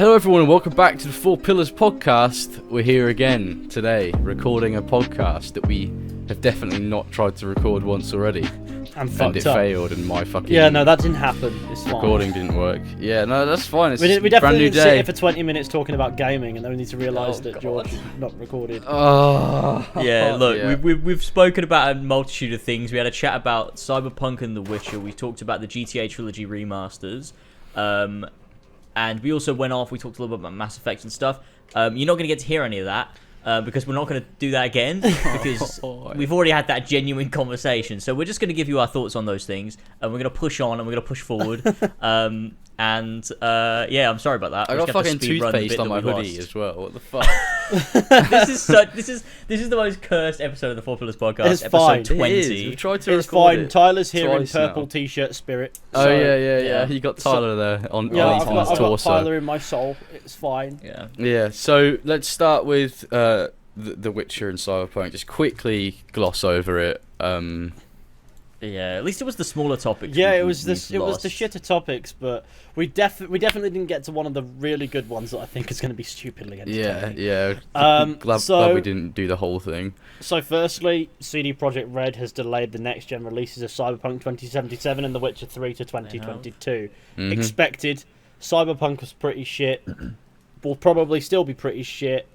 Hello everyone and welcome back to the Four Pillars Podcast. We're here again today, recording a podcast that we have definitely not tried to record once already. And it failed, and my fucking... Yeah, no, that didn't happen. It's fine. Recording didn't work. Yeah, no, that's fine. It's we a definitely brand new didn't sit day. here for 20 minutes talking about gaming, and then we need to realise that George is not recorded. Yeah, look, yeah. We've spoken about a multitude of things. We had a chat about Cyberpunk and The Witcher. We talked about the GTA trilogy remasters. And we also went off, we talked a little bit about Mass Effect and stuff. You're not going to get to hear any of that, because we're not going to do that again, because we've already had that genuine conversation. So we're just going to give you our thoughts on those things, and we're going to push on, and we're going to push forward. Yeah, I'm sorry about that. I got fucking toothpaste on my hoodie as well. What the fuck? This is the most cursed episode of the Four Pillars Podcast. It's episode fine. 20. We've tried to It's record fine. it Tyler's here in twice purple now. t-shirt spirit. Oh So, yeah. You got Tyler there on his I've got torso. Tyler in my soul. It's fine. Yeah. Yeah, so let's start with the Witcher and Cyberpunk. Just quickly gloss over it. Yeah, at least it was the smaller topics. Yeah, it was the shitter topics, but we definitely didn't get to one of the really good ones that I think is going to be stupidly entertaining. Yeah. Glad we didn't do the whole thing. So firstly, CD Projekt Red has delayed the next gen releases of Cyberpunk 2077 and The Witcher 3 to 2022. Mm-hmm. Expected. Cyberpunk was pretty shit. Will probably still be pretty shit.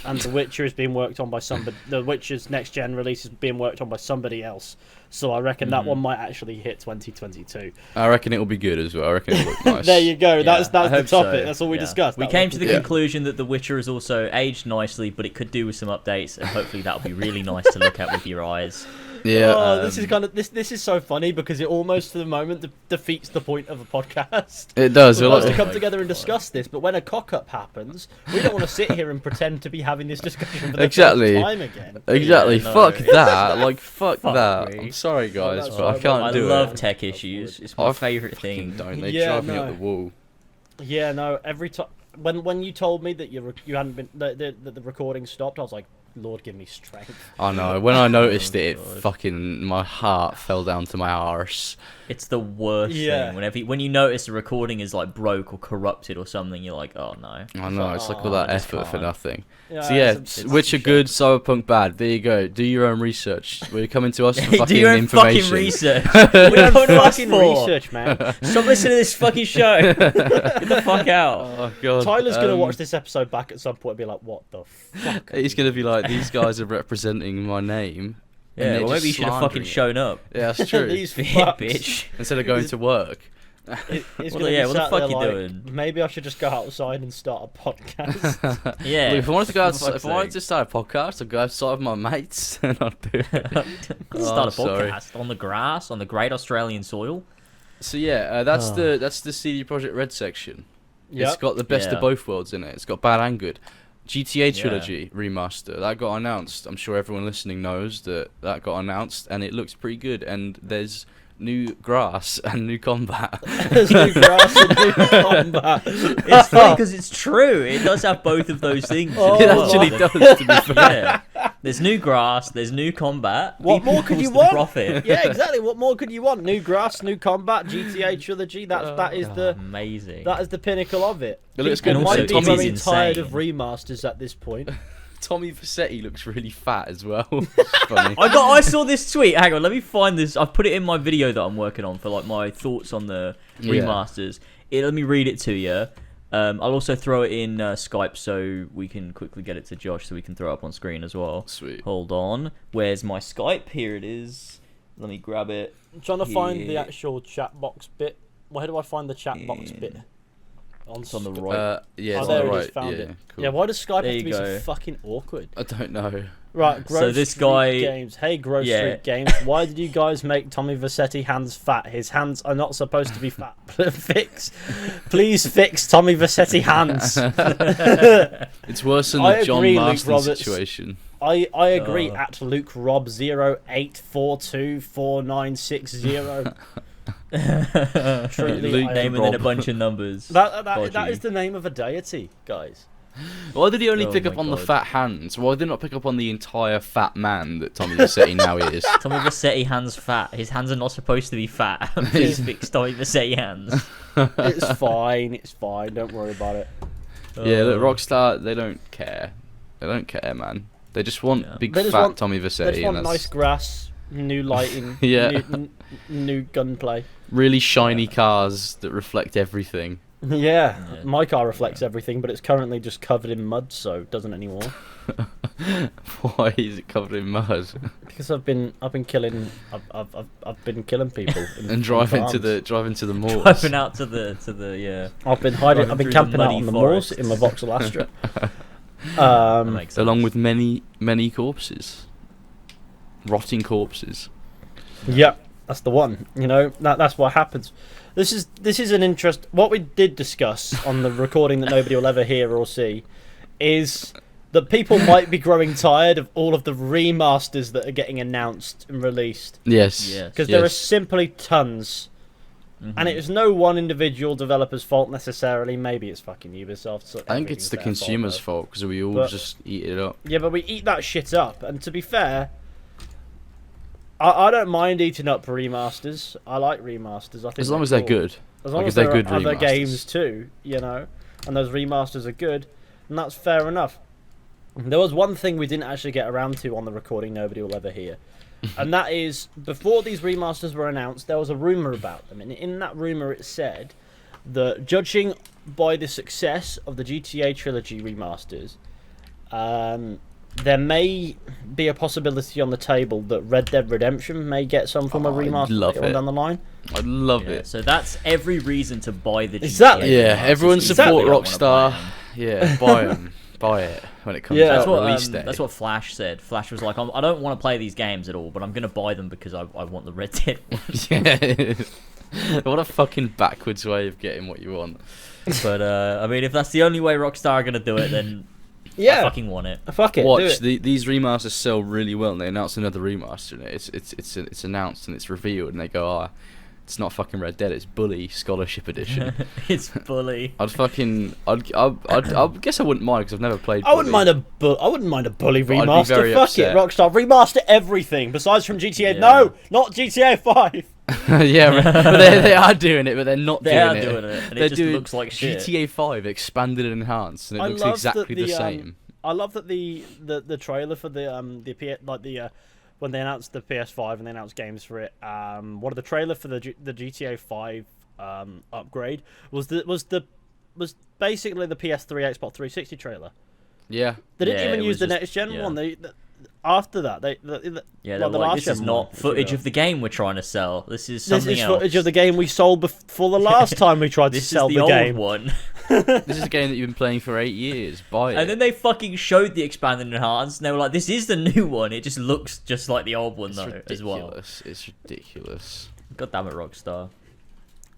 And The Witcher is being worked on by somebody. The Witcher's next gen release is being worked on by somebody else. So I reckon that one might actually hit 2022. I reckon it will be good as well. I reckon it'll look nice. There you go. Yeah, that's the I hope topic. so. That's all we discussed. We came to the conclusion that The Witcher is also aged nicely, but it could do with some updates, and hopefully that'll be really nice to look at with your eyes. Yeah. Oh, this is kind of this is so funny because it almost for the moment defeats the point of a podcast. It does. We're We're supposed to like, come together and discuss this, but when a cock up happens, we don't want to sit here and pretend to be having this discussion for the Exactly. first time again. exactly. Yeah, no. Fuck that. Like, fuck Fuck that. me. I'm sorry, guys, that's but I right. can't I do love it. tech issues. It's my favourite thing. Don't they Yeah, drive me no. up the wall? Yeah, no. Every time when you told me that you hadn't been that the recording stopped, I was like, Lord, give me strength. I know. When I noticed it, fucking my heart fell down to my arse. It's the worst Yeah. thing. When you notice the recording is like broke or corrupted or something, you're like, oh no. I know. It's like all I that just effort for can't. nothing. Yeah, So yeah, it's Witcher good, Cyberpunk bad. There you go. Do your own research. We're coming to us for fucking Do your own information. fucking research. What are you coming to us fucking for? research, man. Stop listening to this fucking show. Get the fuck out. Oh god. Tyler's gonna watch this episode back at some point and be like, "What the fuck?" He's gonna be like, these guys are representing my name. and Yeah, they're well, just maybe you should have fucking slandering it. shown up. Yeah, that's true. These Yeah, fucks. bitch. Instead of going to work. He's Well, gonna yeah, be what the sat fuck there you like, doing? Maybe I should just go outside and start a podcast. Yeah. Look, if I wanted to go for outside, fuck's if I wanted sake. to start a podcast, I'd go outside with my mates and I'd do it. Start a sorry. podcast on the grass, on the great Australian soil. So yeah, that's the CD Projekt Red section. It's Yep. got the best Yeah. of both worlds in it. It's got bad and good. GTA trilogy remaster that got announced. I'm sure everyone listening knows that got announced, and it looks pretty good. And there's new grass and new combat. There's new grass and new combat. It's funny because it's true. It does have both of those things. Oh, It as well. actually does, to be fair. Yeah. There's new grass. There's new combat. What People more could cause you the want? Profit. Yeah, exactly. What more could you want? New grass, new combat, GTA trilogy. That is the Amazing. pinnacle of it. It looks People good. might Also, be Tommy's very tired insane. of remasters at this point. Tommy Vassetti looks really fat as well. It's funny. I saw this tweet. Hang on, let me find this. I've put it in my video that I'm working on for like my thoughts on the Yeah. remasters. Let me read it to you. I'll also throw it in Skype so we can quickly get it to Josh so we can throw it up on screen as well. Sweet. Hold on. Where's my Skype? Here it is. Let me grab it. I'm trying to find the Here. actual chat box bit. Where do I find the chat box bit? It's on the right. Yeah, Oh, it's there on the it right. is, found yeah, it. cool. Yeah, why does Skype There have to be you so go. fucking awkward? I don't know. Right, Grove So this Street guy- Games. Hey, Grove Yeah. Street Games. Why did you guys make Tommy Vassetti hands fat? His hands are not supposed to be fat. Please fix Tommy Vassetti hands. It's worse than I the John agree, Luke Marston Roberts. situation. I agree. At Luke Rob 08424960. Truly, Luke I Name agree. and then a bunch of numbers. That Dodgy. is the name of a deity, guys. Why did he only Oh pick my up on the God. fat hands? Why did he not pick up on the entire fat man that Tommy Vassetti now is? Tommy Vassetti hands fat. His hands are not supposed to be fat. Please fix Tommy Vassetti hands. It's fine. It's fine. Don't worry about it. Yeah, look, Rockstar, they don't care. They don't care, man. They just want big fat Tommy Vercetti. They just want nice grass, new lighting, new gunplay. Really shiny cars that reflect everything. Yeah, my car reflects everything, but it's currently just covered in mud, so it doesn't anymore. Why is it covered in mud? Because I've been killing people and driving to the moors. Driving out to the I've been hiding. I've been camping out on the moors in my Vauxhall Astra. Along with many corpses, rotting corpses. Yeah, that's the one. You know, that's what happens. This is an interest. What we did discuss on the recording that nobody will ever hear or see is that people might be growing tired of all of the remasters that are getting announced and released. Yes. Because there are simply tons. And it is no one individual developer's fault necessarily. Maybe it's fucking Ubisoft. So I think it's the consumer's fault because we all just eat it up. Yeah, but we eat that shit up. And to be fair, I don't mind eating up remasters. I like remasters. I think as long as they're good. As long as they're there good are other remasters. games too, you know, and those remasters are good, and that's fair enough. There was one thing we didn't actually get around to on the recording nobody will ever hear. And that is, before these remasters were announced, there was a rumour about them. And in that rumour it said that, judging by the success of the GTA Trilogy remasters, there may be a possibility on the table that Red Dead Redemption may get some form of remaster later on down the line. I'd love it. So that's every reason to buy the GTA. Exactly. Yeah, everyone support Rockstar. Yeah, buy them. Buy it when it comes out. Release day. That's what Flash said. Flash was like, I don't want to play these games at all, but I'm going to buy them because I want the Red Dead ones. Yeah. What a fucking backwards way of getting what you want. But, I mean, if that's the only way Rockstar are going to do it, then I fucking want it. Fuck it. Watch, these remasters sell really well, and they announce another remaster, and it's announced and it's revealed, and they go, it's not fucking Red Dead, it's Bully Scholarship Edition. It's Bully. I guess I wouldn't mind because I've never played. I wouldn't mind a Bully remaster. very Fuck upset. it, Rockstar, remaster everything besides from GTA. Yeah. No, not GTA 5. Yeah, but they are doing it, but they're not doing it. They are doing it, and it just looks like shit. GTA 5 expanded and enhanced, and it looks exactly the same. I love that the trailer for when they announced the PS5 and they announced games for it. What the trailer for the GTA 5 upgrade was basically the PS3 Xbox 360 trailer. Yeah, they didn't even use the next gen one. After that, they're like, this is not footage of the game we're trying to sell. This is something else. This is footage of the game we sold before the last time we tried to sell the game. Old one. This is a game that you've been playing for 8 years. Buy it. And then they fucking showed the expanded and enhanced, and they were like, "This is the new one. It just looks just like the old one, as well." It's ridiculous. God damn it, Rockstar.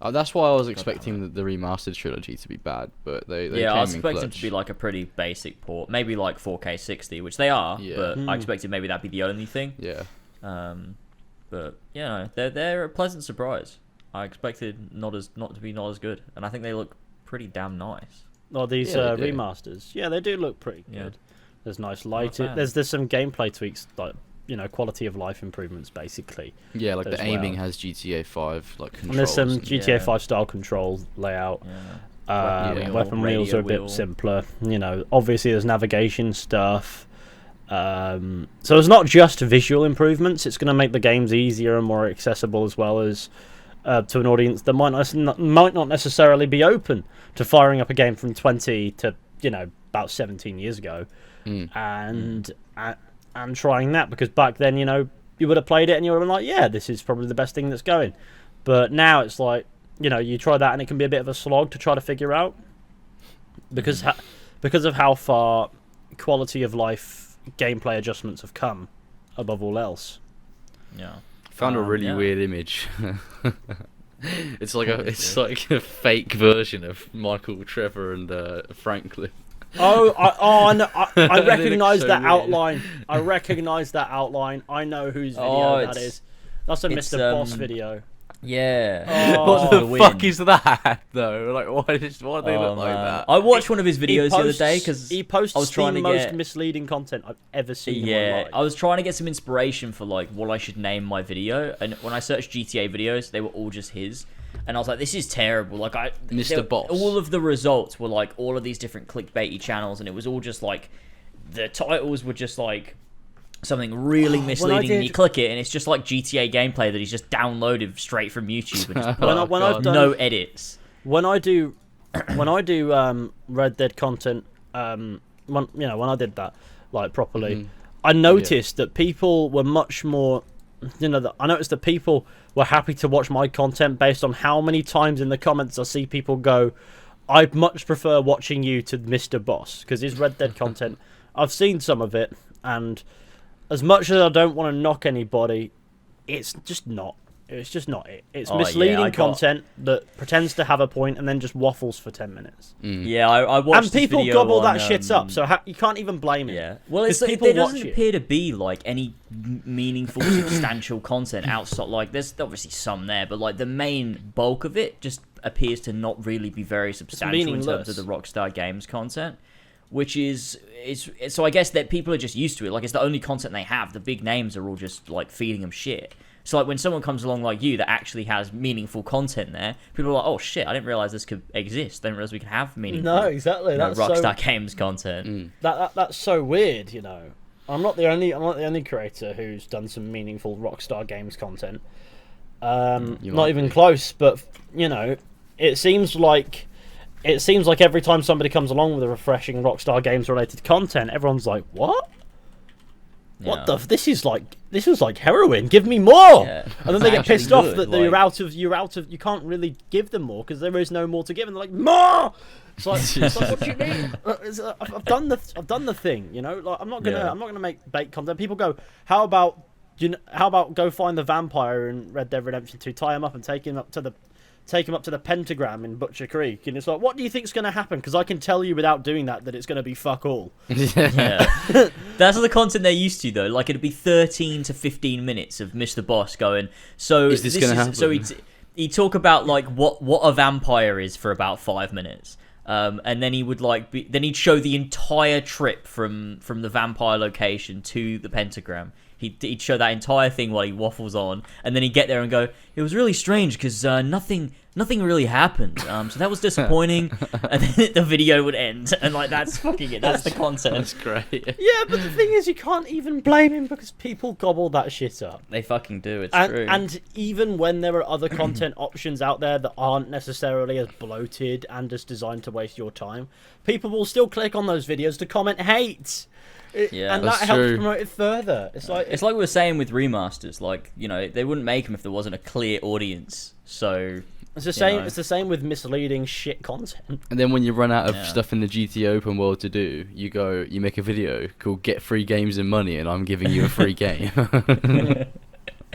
That's why I was expecting the remastered trilogy to be bad, but they came I was in expecting clutch. it to be like a pretty basic port, maybe like 4K 60, which they are, but I expected maybe that'd be the only thing. Yeah. But they're a pleasant surprise. I expected not as good, and I think they look pretty damn nice. Oh, these remasters, they do look pretty good. There's nice lighting. There's some gameplay tweaks, like quality of life improvements, basically. Yeah, like the aiming has GTA 5 like controls. And there's some GTA 5 style control layout. Weapon wheels are a bit simpler. Obviously there's navigation stuff. So it's not just visual improvements. It's going to make the games easier and more accessible, as well as to an audience that might not necessarily be open to firing up a game from 20 to about 17 years ago, and trying that, because back then you would have played it and you would have been like, yeah, this is probably the best thing that's going. But now it's like you try that and it can be a bit of a slog to try to figure out, because of how far quality of life gameplay adjustments have come above all else. Yeah. Found a really weird image. It's like a fake version of Michael, Trevor, and Franklin. I recognise that outline. I recognise that outline. I know whose video that is. That's a Mr. Boss video. Yeah. Oh. What For the win. fuck is that though? Like, why do they Oh, look like man. that? I watched one of his videos the other day because he posts I was trying the to most get misleading content I've ever seen. in my yeah, life. I was trying to get some inspiration for like what I should name my video, and when I searched GTA videos, they were all just his, and I was like, this is terrible. Like Mr. Boss. all of the results were like all of these different clickbaity channels, and it was all just like the titles were just like something really misleading, and you click it, and it's just like GTA gameplay that he's just downloaded straight from YouTube and just put when I've done no edits. when I do Red Dead content, when I did that like properly, I noticed that people were much more. I noticed that people were happy to watch my content based on how many times in the comments I see people go, "I'd much prefer watching you to Mr. Boss," because his Red Dead content, I've seen some of it, and as much as I don't want to knock anybody, it's just not. It's just not it. It's misleading content that pretends to have a point and then just waffles for 10 minutes. Yeah, I watched. And people this video gobble on, that shit up, so you can't even blame it. Yeah, well, it's people there watch doesn't it. appear to be like any meaningful, substantial content outside. Like, there's obviously some there, but like the main bulk of it just appears to not really be very substantial in terms of the Rockstar Games content, which is so I guess that people are just used to it. Like, it's the only content they have. The big names are all just like feeding them shit. So like when someone comes along like you that actually has meaningful content there, people are like, oh shit, I didn't realize this could exist. I didn't realize we could have meaningful. No, exactly. That's Rockstar Games content. That's so weird. I'm not the only creator who's done some meaningful Rockstar Games content. Not even close, but it seems like every time somebody comes along with a refreshing Rockstar Games related content, everyone's like, what? What the? This is like heroin. Give me more. Yeah. And then they get pissed off that you're out of. You can't really give them more because there is no more to give. And they're like, more. It's like what do you mean? I've done the thing. Like I'm not gonna make bait content. People go, how about go find the vampire in Red Dead Redemption 2, tie him up and take him up to the pentagram in Butcher Creek, and it's like, what do you think's going to happen? Because I can tell you without doing that it's going to be fuck all. Yeah. That's the content they're used to, though. Like, it'd be 13 to 15 minutes of Mr. Boss going, so is this going to happen? So he'd talk about like what a vampire is for about 5 minutes. And then he would then he'd show the entire trip from the vampire location to the pentagram. He'd show that entire thing while he waffles on, and then he'd get there and go, it was really strange because nothing really happened. So that was disappointing. And then the video would end, and like that's fucking it. That's the content. That's great. Yeah, but the thing is, you can't even blame him because people gobble that shit up. They fucking do. It's true. And even when there are other content options out there that aren't necessarily as bloated and as designed to waste your time, people will still click on those videos to comment hate. And that helps promote it further. It's like we were saying with remasters, like they wouldn't make them if there wasn't a clear audience. So it's the same. It's the same with misleading shit content. And then when you run out of stuff in the GTA open world to do, you make a video called "Get Free Games and Money," and I'm giving you a free game.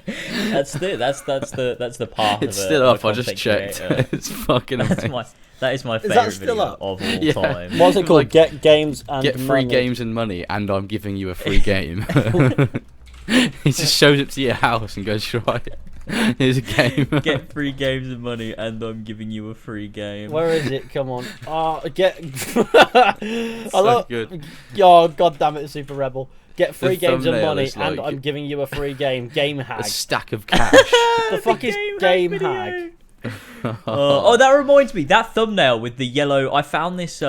That's the path. It's still up. I just checked. It's fucking amazing. That is my favourite video of all time. What's it called? Get games and Get free games and money, and I'm giving you a free game. He just shows up to your house and goes, right, here's a game. Get free games and money, and I'm giving you a free game. Where is it? Come on. Get. Good. Oh, god damn it, Super Rebel. Get free games and money, and I'm giving you a free game. Game hag. A stack of cash. The fuck is game hag? That reminds me. That thumbnail with the yellow. I found this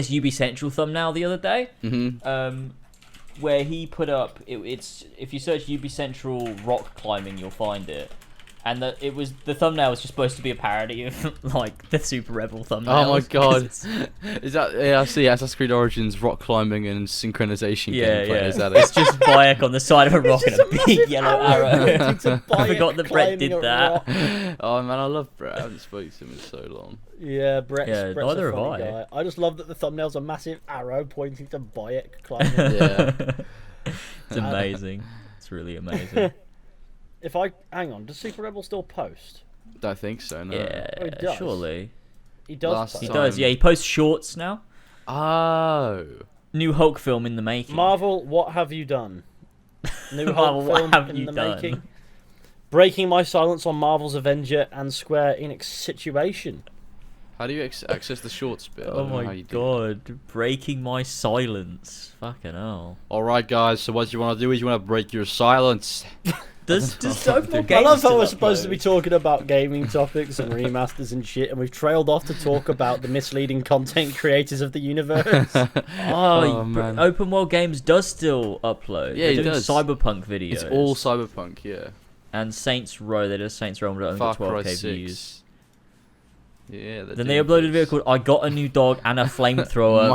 Ubi Central thumbnail the other day. Mm-hmm. Where he put up it's if you search Ubi Central rock climbing, you'll find it. And the thumbnail was just supposed to be a parody of like the Super Rebel thumbnail. Oh my god! Is that? Yeah, I see. Assassin's Creed Origins rock climbing and synchronization gameplay. Yeah. Is that it's just Bayek on the side of a rock and a big yellow arrow. I forgot that Brett did that. Oh man, I love Brett. I haven't spoken to him in so long. Yeah, Brett's neither a funny have guy. I just love that the thumbnail's a massive arrow pointing to Bayek climbing. Yeah, it's amazing. It's really amazing. Hang on, does Super Rebel still post? Don't think so. No. Yeah, he does. surely he does. He does. Yeah, he posts shorts now. Oh, new Hulk film in the making. Marvel, what have you done? New Marvel, Hulk what film have in you the done? making. Breaking my silence on Marvel's Avenger and Square Enix situation. How do you access the shorts bit? I Oh don't know how my you do it. god, breaking my silence. Fucking hell. Alright guys, so what you want to do is you want to break your silence. Does Open World I Games love how still we're supposed to upload? be talking about gaming topics and remasters and shit, and we've trailed off to talk about the misleading content creators of the universe. Oh, man. Open World Games does still upload. Yeah, They're it doing does. Cyberpunk videos. It's all Cyberpunk, yeah. And Saints Row. They did Saints Row, but only Far got Cry 12k 6. views. Yeah. Then they uploaded a video called "I Got a New Dog and a Flamethrower."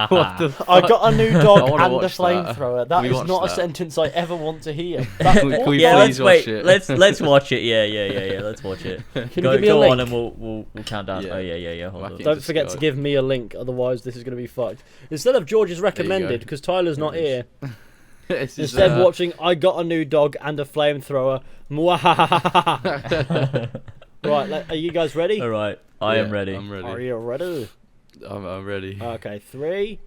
What the fuck? I got a new I dog wanna and a watch that. flamethrower. That Can we is watch not a that? sentence I ever want to hear. Can we Yeah, please let's watch it? Let's watch it. Yeah. Let's watch it. Can you Go give me a on link? and we'll count down. Yeah. Oh yeah. Hold Whack on. it. Don't Just forget go. to give me a link, otherwise this is going to be fucked. Instead of George's recommended, because Tyler's not here, This is, instead watching I Got a New Dog and a Flamethrower. Mwahahaha. Right, are you guys ready? All right, I am ready. I'm ready. Are you ready? I'm ready. Okay, 3,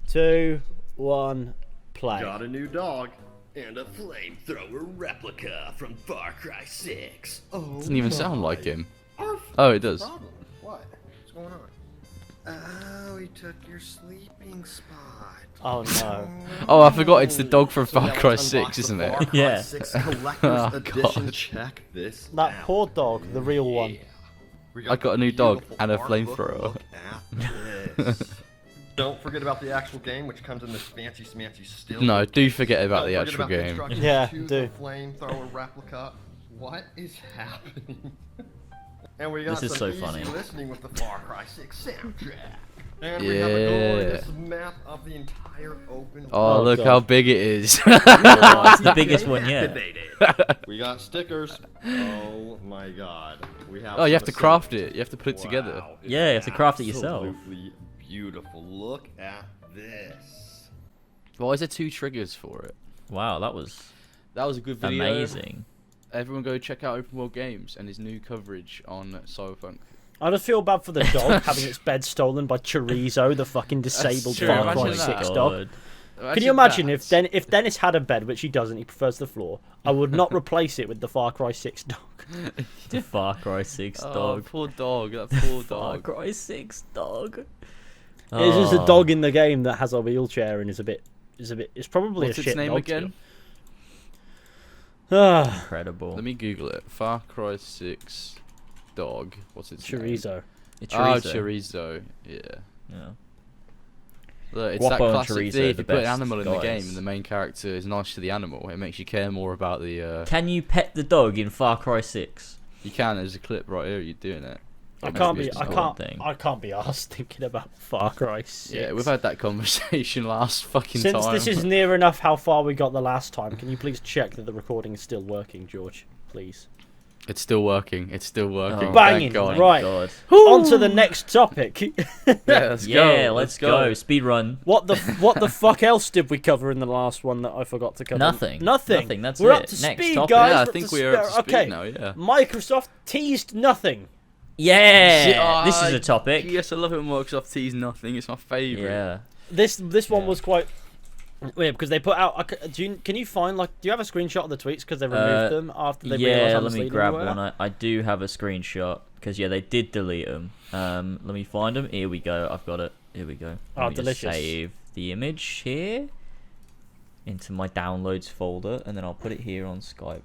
2, 1, play. Got a new dog and a flamethrower replica from Far Cry 6. Oh, Doesn't even sound my. like him. Arf. Oh, it does. Problem? What? What's going on? Oh, he took your sleeping spot. Oh no. Oh, I forgot it's the dog from So Far now Cry let's 6, unbox isn't the it? Far Cry Yeah. 6 Collector's Oh, Edition. God. Check this That out. poor dog, the real one. Yeah. We I got a new dog beautiful and a art book. flamethrower. Look at this. Don't forget about the actual game, which comes in this fancy smancy still. No, do forget about Don't the forget actual about the game. instructions Yeah, to do. the flamethrower replica. What is happening? And we got This is some so easy funny. listening with the Far Cry 6 soundtrack. And we have a glorious Yeah. map of the entire open Oh, Oh, look God. how big it is. Oh, it's the biggest one yet. Activated. We got stickers. Oh my god. We have Oh, you some have to craft assemblies. it. You have to put it together. Wow, it's Yeah, you have to craft it yourself. absolutely beautiful. Look at this. Why is there 2 triggers for it? Wow, that was That was a good video. amazing. Everyone go check out Open World Games and his new coverage on Cyberpunk. I just feel bad for the dog having its bed stolen by Chorizo, the fucking disabled true, Far imagine Cry that. 6 God. dog. Can you imagine if that? if Dennis had a bed, which he doesn't, he prefers the floor, I would not replace it with the Far Cry 6 dog. The Far Cry 6 Oh, dog. poor dog. That poor Far dog. Cry 6 dog. It's just a Oh. dog in the game that has a wheelchair and it's probably What's a its shit name dog again? still. Ah, Incredible. Let me Google it. Far Cry 6 dog. What's its name? Chorizo. It's Oh, chorizo. chorizo. Yeah. Yeah. Look, it's Guapo that and classic chorizo, thing. If the you put an best animal in the game guys. and the main character is nice to the animal, it makes you care more about the. Can you pet the dog in Far Cry 6? You can. There's a clip right here. You're doing it. I It can't must be. just I an can't. old thing. I can't be arsed thinking about Far Cry 6. Yeah, we've had that conversation last fucking Since time. this is near enough how far we got the last time, can you please check that the recording is still working, George? Please. It's still working. It's still working. Oh, Banging, Thank God. right. God. On to the next topic. Yeah, let's Yeah, go. let's go. Speed run. What the fuck else did we cover in the last one that I forgot to cover? Nothing. Nothing. Nothing, that's We're it. up to Next speed, topic. guys. Yeah, I We're think up we to are up to speed. speed Okay. now. Yeah. Microsoft teased nothing. Yeah. This is a topic. Yes, I love it when Microsoft tease nothing. It's my favourite. Yeah. This one Yeah. was quite weird because they put out. Can you find do you have a screenshot of the tweets because they removed them after they realised Yeah, how let me misleading grab they were? one. I do have a screenshot because they did delete them. Let me find them. Here we go. I've got it. Here we go. Oh, Let me just delicious. save the image here into my downloads folder, and then I'll put it here on Skype.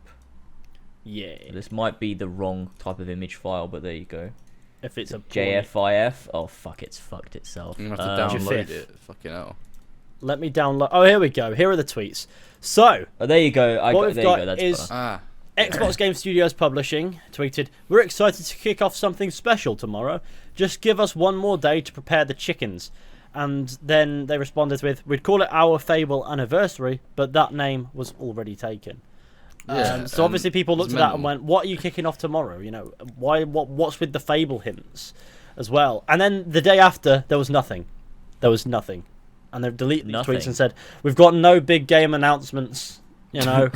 Yeah. This might be the wrong type of image file, but there you go. If it's a JFIF. Oh fuck! It's fucked itself. I'm gonna have to Um, download GIF. it. Fucking hell. Let me download. Oh, here we go. Here are the tweets. So, Oh, there you go. What we've there got you go. That's is- better. Xbox Game Studios Publishing tweeted, "We're excited to kick off something special tomorrow. Just give us one more day to prepare the chickens." And then they responded with, "We'd call it our Fable anniversary, but that name was already taken." Yeah, So obviously people it's looked at that and mental. went, "What are you kicking off tomorrow? You know, what's with the Fable hints as well?" And then the day after, there was nothing. There was nothing. And they've deleted these Nothing. tweets and said, "We've got no big game announcements." You know,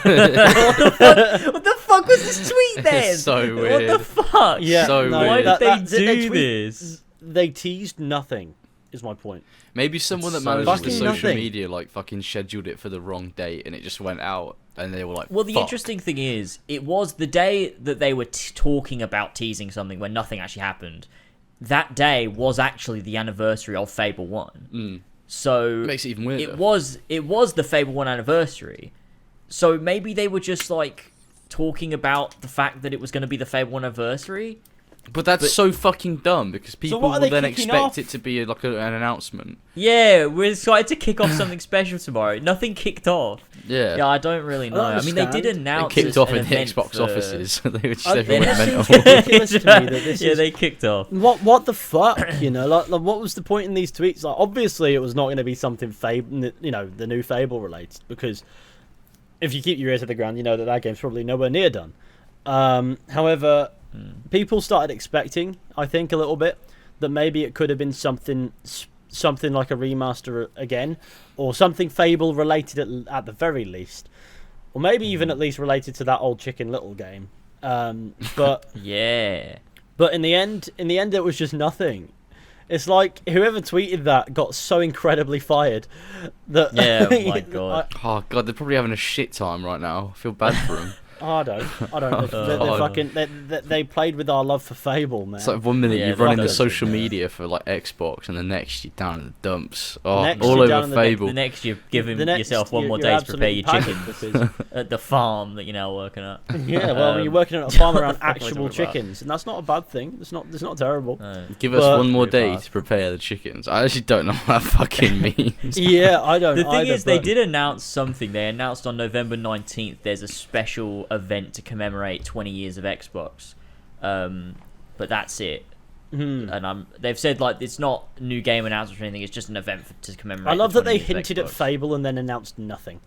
What the fuck was this tweet then? It's so What the weird. fuck? yeah. So no, weird. Why did that- they their do tweet- this? They teased nothing. Is my point. Maybe someone that so manages the fucking social nothing. media like fucking scheduled it for the wrong date and it just went out and they were like, Well, the "Fuck." interesting thing is, it was the day that they were talking about teasing something when nothing actually happened. That day was actually the anniversary of Fable 1. So Makes it even weirder. It was the Fable 1 anniversary. So maybe they were just like talking about the fact that it was going to be the Fable 1 anniversary. But that's so fucking dumb because people what are will they then kicking expect off? it to be like an announcement. Yeah, we're excited to kick off something special tomorrow. Nothing kicked off. Yeah. Yeah, I don't really know. I mean, they did understand. They announce kicked off an in the event Xbox for- offices. They were just It everyone just mental. seems ridiculous to me that this yeah, is... they kicked off. What the fuck, you know? Like, what was the point in these tweets? Like, obviously, it was not going to be something Fable, you know, the new Fable related, because if you keep your ear to the ground, you know that game's probably nowhere near done. However, people started expecting, I think, a little bit that maybe it could have been something like a remaster again, or something Fable related at the very least, or maybe even at least related to that old Chicken Little game. But Yeah. But in the end, it was just nothing. It's like whoever tweeted that got so incredibly fired that. Yeah, oh my God. Oh god, they're probably having a shit time right now. I feel bad for them. I don't. They played with our love for Fable, man. It's like 1 minute Yeah, you're running the that's- social yeah. media for like Xbox, and the next you're down in the dumps. Oh, Next all you're down over in the Fable. The next, you're giving The next, yourself one more you're day to prepare your absolutely chickens panicked at the farm that you're now working at. yeah, well, you're working on a farm around actual chickens, and that's not a bad thing. It's not terrible. No. Give us But- one more Pretty day fast. to prepare the chickens. I actually don't know what that fucking means. Yeah, I don't. The thing either, is, they but- did announce something. They announced on November 19th there's a special event to commemorate 20 years of Xbox. But that's it. And they've said like it's not new game announcement or anything. It's just an event to commemorate. I love the that they 20 years of hinted at Xbox. Fable and then announced nothing.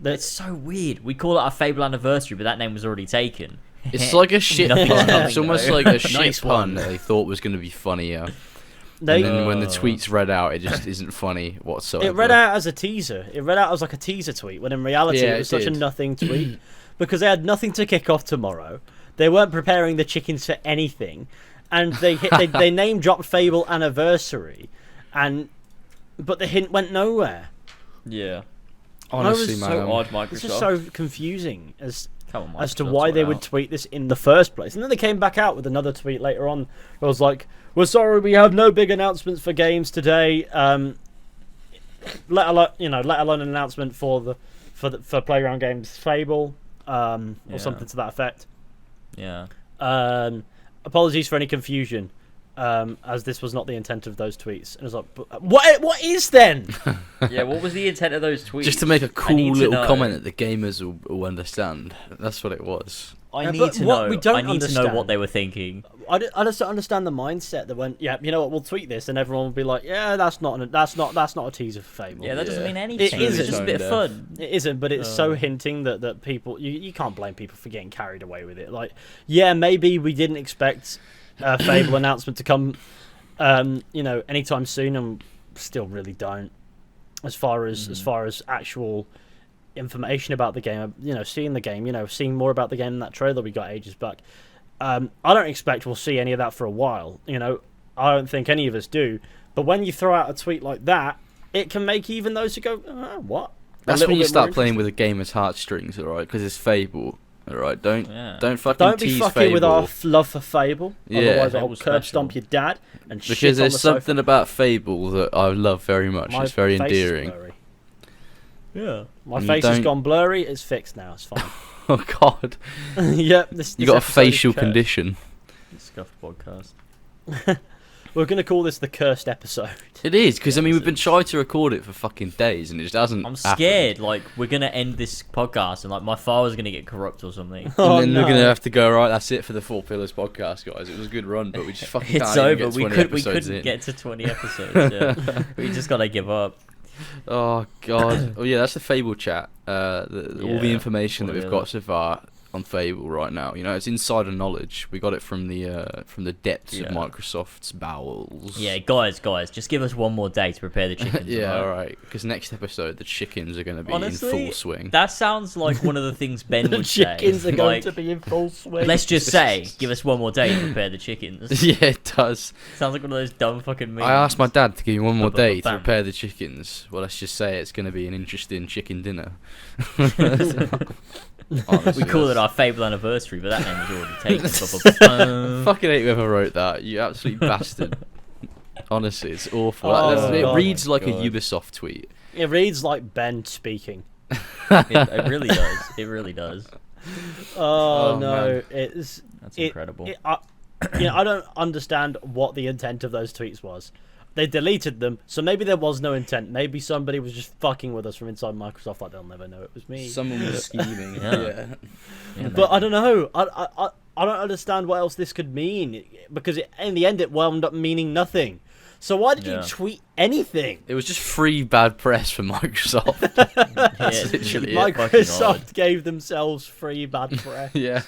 It's so weird. We call it our Fable anniversary, but that name was already taken. It's like a shit Nothing's pun. coming, It's almost though. like a shit Nice pun one. that they thought was going to be funnier. They, And then when the tweet's read out, it just isn't funny whatsoever. it read out as a teaser. It read out as like a teaser tweet, when in reality Yeah, it was it such a did. nothing tweet because they had nothing to kick off tomorrow. They weren't preparing the chickens for anything, and they name dropped Fable anniversary, but the hint went nowhere. Yeah. Honestly, I was man. So odd, Microsoft. It's just so confusing as Come on, as to Microsoft, why sort they it would out. tweet this in the first place. And then they came back out with another tweet later on. It was like, "We're sorry, we have no big announcements for games today. Let alone an announcement for Playground Games Fable, or Yeah. something to that effect. Yeah. Apologies for any confusion, as this was not the intent of those tweets." And it was like, "But what is then?" Yeah. What was the intent of those tweets? Just to make a I cool need to little know. comment that the gamers will understand. That's what it was. I Yeah, need but to what know. we don't I need to know understand- what they were thinking. I just don't understand the mindset that went, "Yeah, you know what? We'll tweet this," and everyone will be like, "Yeah, that's not a teaser for Fable." Yeah, that doesn't Yeah. mean anything. It It's isn't. just a bit of fun. It isn't, but it's so hinting that people you can't blame people for getting carried away with it. Like, yeah, maybe we didn't expect a Fable announcement to come, anytime soon, and still really don't. As far as actual information about the game, seeing the game, seeing more about the game in that trailer we got ages back. I don't expect we'll see any of that for a while. I don't think any of us do. But when you throw out a tweet like that, it can make even those who go, "What?" That's A when little you bit start more playing with a gamer's heartstrings, alright? Because it's Fable, alright? Don't fucking Don't be tease fucking Fable. with our love for Fable. Yeah. Otherwise, I'll Fable's curb special. stomp your dad and shit Because on there's the sofa. something about Fable that I love very much. My It's very face is endearing. blurry. Yeah. My You face has don't- gone blurry. It's fixed now. It's fine. Oh god, Yep. This you got a episode is facial cursed. condition. Scuffed podcast. We're gonna call this the cursed episode. It is because Yeah, we've it been is. trying to record it for fucking days and it just hasn't. I'm happened. scared. Like we're gonna end this podcast and like my file's gonna get corrupt or something. And Oh, then no. we're gonna have to go. Right, that's it for the Four Pillars podcast, guys. It was a good run, but we just fucking It's can't even over. get We 20 couldn't episodes in. get to 20 episodes. Yeah. We just gotta give up. Oh god. Oh yeah, that's the Fable chat. All the Yeah, information that what we've it got is. so far. on Fable right now. You know, it's insider knowledge. We got it from the depths of Microsoft's bowels. Yeah, guys, just give us one more day to prepare the chickens. Yeah, all all right? right. Because next episode, the chickens are going to be Honestly, in full swing. That sounds like one of the things Ben The would say. chickens are going Like, to be in full swing. let's just say, give us one more day to prepare the chickens. Yeah, it does. Sounds like one of those dumb fucking memes. I asked my dad to give me one more day to Bam. prepare the chickens. Well, let's just say it's going to be an interesting chicken dinner. We call it our Fable anniversary, but that name was already taken. Fucking hate whoever wrote that. You absolute bastard. Honestly, it's awful. Oh, It God. reads like a God. Ubisoft tweet. It reads like Ben speaking. It really does. It really does. Oh, Oh, no, man. it's That's incredible. I don't understand what the intent of those tweets was. They deleted them, so maybe there was no intent. Maybe somebody was just fucking with us from inside Microsoft. Like they'll never know it was me. Someone was scheming. Yeah. Yeah, But I don't know. I don't understand what else this could mean, because in the end it wound up meaning nothing. So why did you Yeah. tweet anything? It was just free bad press for Microsoft. Yeah, literally fucking Microsoft odd. gave themselves free bad press. Yeah.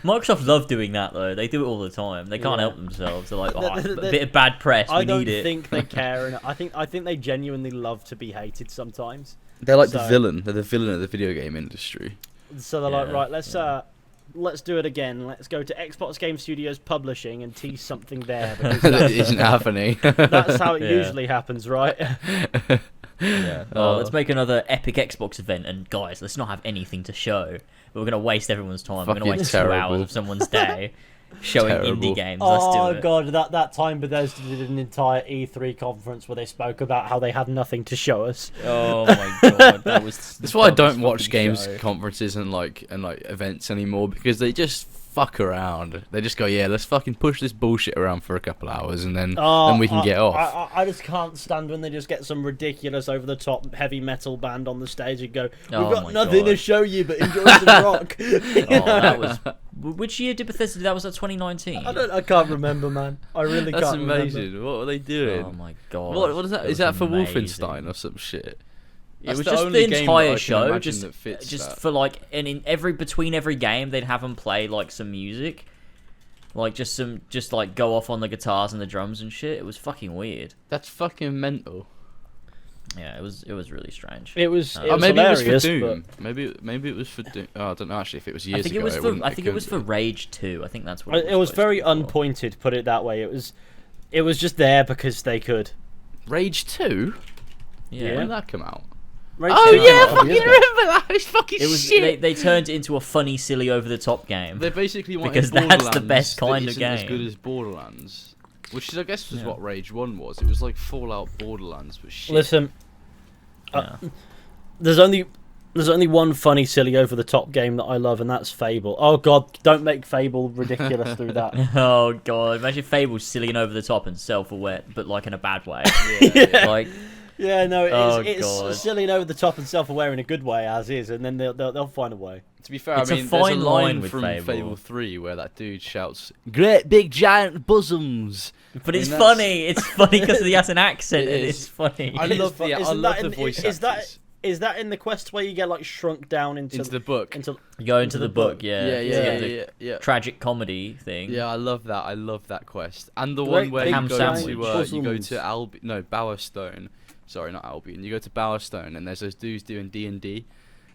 Microsoft love doing that though. They do it all the time. They can't Yeah. help themselves. They're like, oh, a The- bit of bad press. I We don't need it. think they care, and I think they genuinely love to be hated sometimes. They're like the So- villain. They're the villain of the video game industry. So they're Yeah, like, right, let's do it again. Let's go to Xbox Game Studios Publishing and tease something there, because That isn't happening. that's how it Yeah. usually happens, right? Yeah. Oh, let's make another epic Xbox event, and guys, let's not have anything to show. But we're gonna waste everyone's time. We're gonna Fucking waste terrible. 2 hours of someone's day showing Terrible. indie games. Let's do Oh it. god, that time Bethesda did an entire E3 conference where they spoke about how they had nothing to show us. Oh my god, that was. That's why I the don't dumbest watch fucking games show. conferences and events anymore, because they just fuck around. They just go, yeah, let's fucking push this bullshit around for a couple hours and then we can get off. I just can't stand when they just get some ridiculous over the top heavy metal band on the stage and go, we've Oh got my nothing to God. show you but enjoy some rock. Oh, that was. Which year did Bethesda do that? Was that 2019? I can't remember, man. I really That's can't amazing. remember. What were they doing? Oh my god. What is that? Is that for amazing. Wolfenstein or some shit? It That's was the just only the game that I entire can show, imagine just that fits that. for like, and in between every game, they'd have them play like some music, like just like go off on the guitars and the drums and shit. It was fucking weird. That's fucking mental. Yeah, it was really strange. It was, Oh, maybe hilarious, it was for but- Doom. Maybe it was for Doom. Oh, I don't know actually if it was years I think ago. it was for wouldn't- it was for couldn't be. Rage 2. I think that's what It was supposed very to be for. unpointed, put it that way. It was just there because they could. Rage 2? Yeah. When did that come out? Rage Oh 2 yeah, came I out a few fucking years ago. remember that. It's fucking It was shit. they turned it into a funny, silly, over the top game. They basically wanted Because that's the Borderlands best that kind of isn't as game. good as Borderlands, which is, I guess was Yeah. what Rage 1 was. It was like Fallout Borderlands, but shit. Listen, Yeah. there's only one funny, silly, over the top game that I love, and that's Fable. Oh god, don't make Fable ridiculous through that. Oh god, imagine Fable's silly and over the top and self-aware, but like in a bad way. Yeah. Like, Yeah, no, Oh, it's God. silly and over the top and self-aware in a good way, as is, and then they'll find a way. To be fair, It's a I mean, there's a fine line line with from Fable. Fable 3 where that dude shouts, "Great big giant bosoms." but it's I mean, that's- funny. It's funny because he has an accent, It and is. it's funny. I love the Isn't I love that the in- voice is that- actors. Is that in the quest where you get like shrunk down into Into the book. into You go into the the book, book. yeah. Yeah, to yeah, get the yeah, yeah. tragic comedy thing. Yeah, I love that. I love that quest. And the Great one where big you ham go sandwich. to you go Bosoms. to Bowerstone. Sorry, not Albion. You go to Bowerstone, and there's those dudes doing D&D,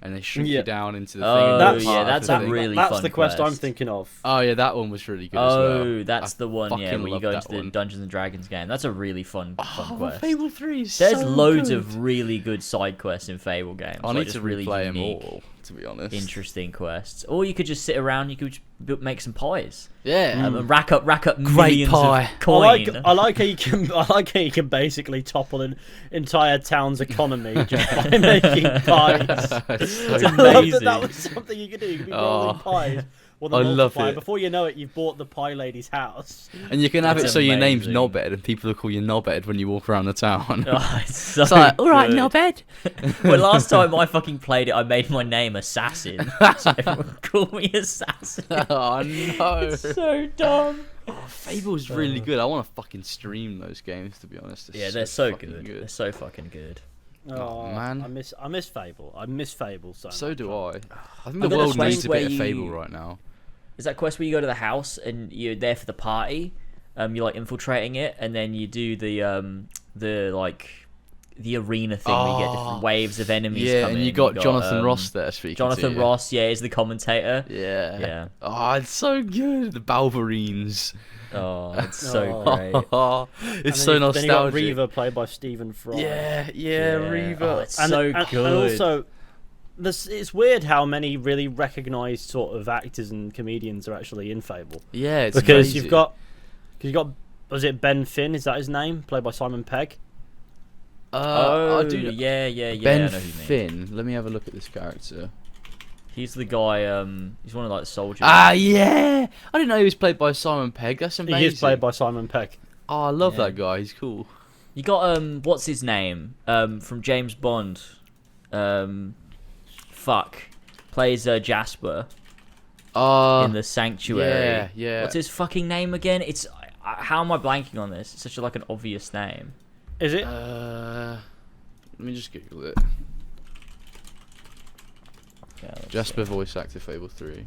and they shrink Yeah. you down into the Oh, thing. and That's- you're yeah, part of that's the a thing. really that's fun the quest I'm quest. thinking of. Oh yeah, that one was really good as well. Oh, that's I the one, yeah, fucking where you love go that into the one. Dungeons and Dragons game. That's a really fun quest. Fable 3 is There's so loads good. of really good side quests in Fable games. I like need just to really replay them unique, all, to be honest. interesting quests. Or you could just sit around. You could make some pies. Yeah. And rack up millions pie. of coin. I like how you can basically topple an entire town's economy just by making pies. It's It's so I love that amazing. that was something you could do. You could be rolling Oh. pies. Well, I love it. Before you know it, you've bought the pie lady's house. And you can have That's it so your name's amazing. Knobhead, and people will call you Knobhead when you walk around the town. Oh, it's so It's like, all right, good. Knobhead. Well, last time I fucking played it, I made my name Assassin. So everyone called me Assassin. Oh no. It's so dumb. Fable's really good. I want to fucking stream those games, to be honest. Yeah, they're so fucking good. They're so fucking good. Oh, man. I miss Fable. I miss Fable So much. do I. I think And the then world there's needs a where bit of you- Fable right now. Is that quest where you go to the house and you're there for the party? You're like infiltrating it, and then you do the arena thing where you get different waves of enemies. Yeah, come and in. you got Jonathan Ross there speaking. Jonathan to you. Ross, yeah, is the commentator. Yeah. Yeah. Oh, it's so good. The Balverines. Oh, it's so Oh. great. It's so nostalgic. Then you got Reaver played by Stephen Fry. Yeah, Reaver. Oh, it's so good. And also, it's weird how many really recognised sort of actors and comedians are actually in Fable. Yeah, it's Because crazy. you've got, was it Ben Finn? Is that his name? Played by Simon Pegg. Oh, I do. yeah. Ben I know who you mean. Finn. Let me have a look at this character. He's the guy. He's one of like the soldiers. Ah, yeah. I didn't know he was played by Simon Pegg. That's amazing. He is played by Simon Pegg. Oh, I love Yeah. that guy. He's cool. You got what's his name? From James Bond. Plays Jasper in the Sanctuary. Yeah. What's his fucking name again? It's how am I blanking on this? It's such like an obvious name. Is it? Let me just Google it. Yeah, let's Jasper see. voice actor Fable 3.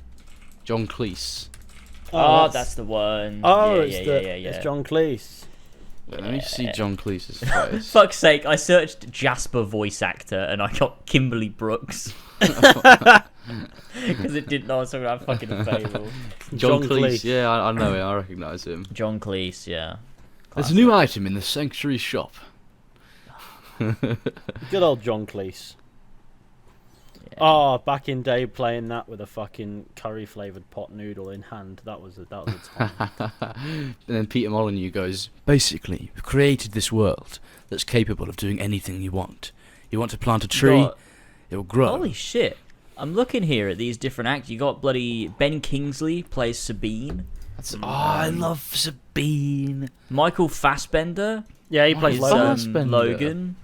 John Cleese. Oh, that's the one. Oh, yeah, it's John Cleese. Let me see John Cleese's face. Fuck's sake! I searched Jasper voice actor and I got Kimberly Brooks because it didn't know I was talking about fucking Fable. John Cleese. Yeah, I know him. I recognise him. John Cleese, yeah. There's a new item in the Sanctuary shop. Good old John Cleese. Yeah. Oh, back in day playing that with a fucking curry flavoured pot noodle in hand. That was a time. And then Peter Molyneux goes, basically, we've created this world that's capable of doing anything you want. You want to plant a tree, Got- it will grow. Holy shit! I'm looking here at these different actors. You got bloody Ben Kingsley plays Sabine. I love Sabine. Michael Fassbender Yeah, he Why plays is Logan. Fassbender? Logan.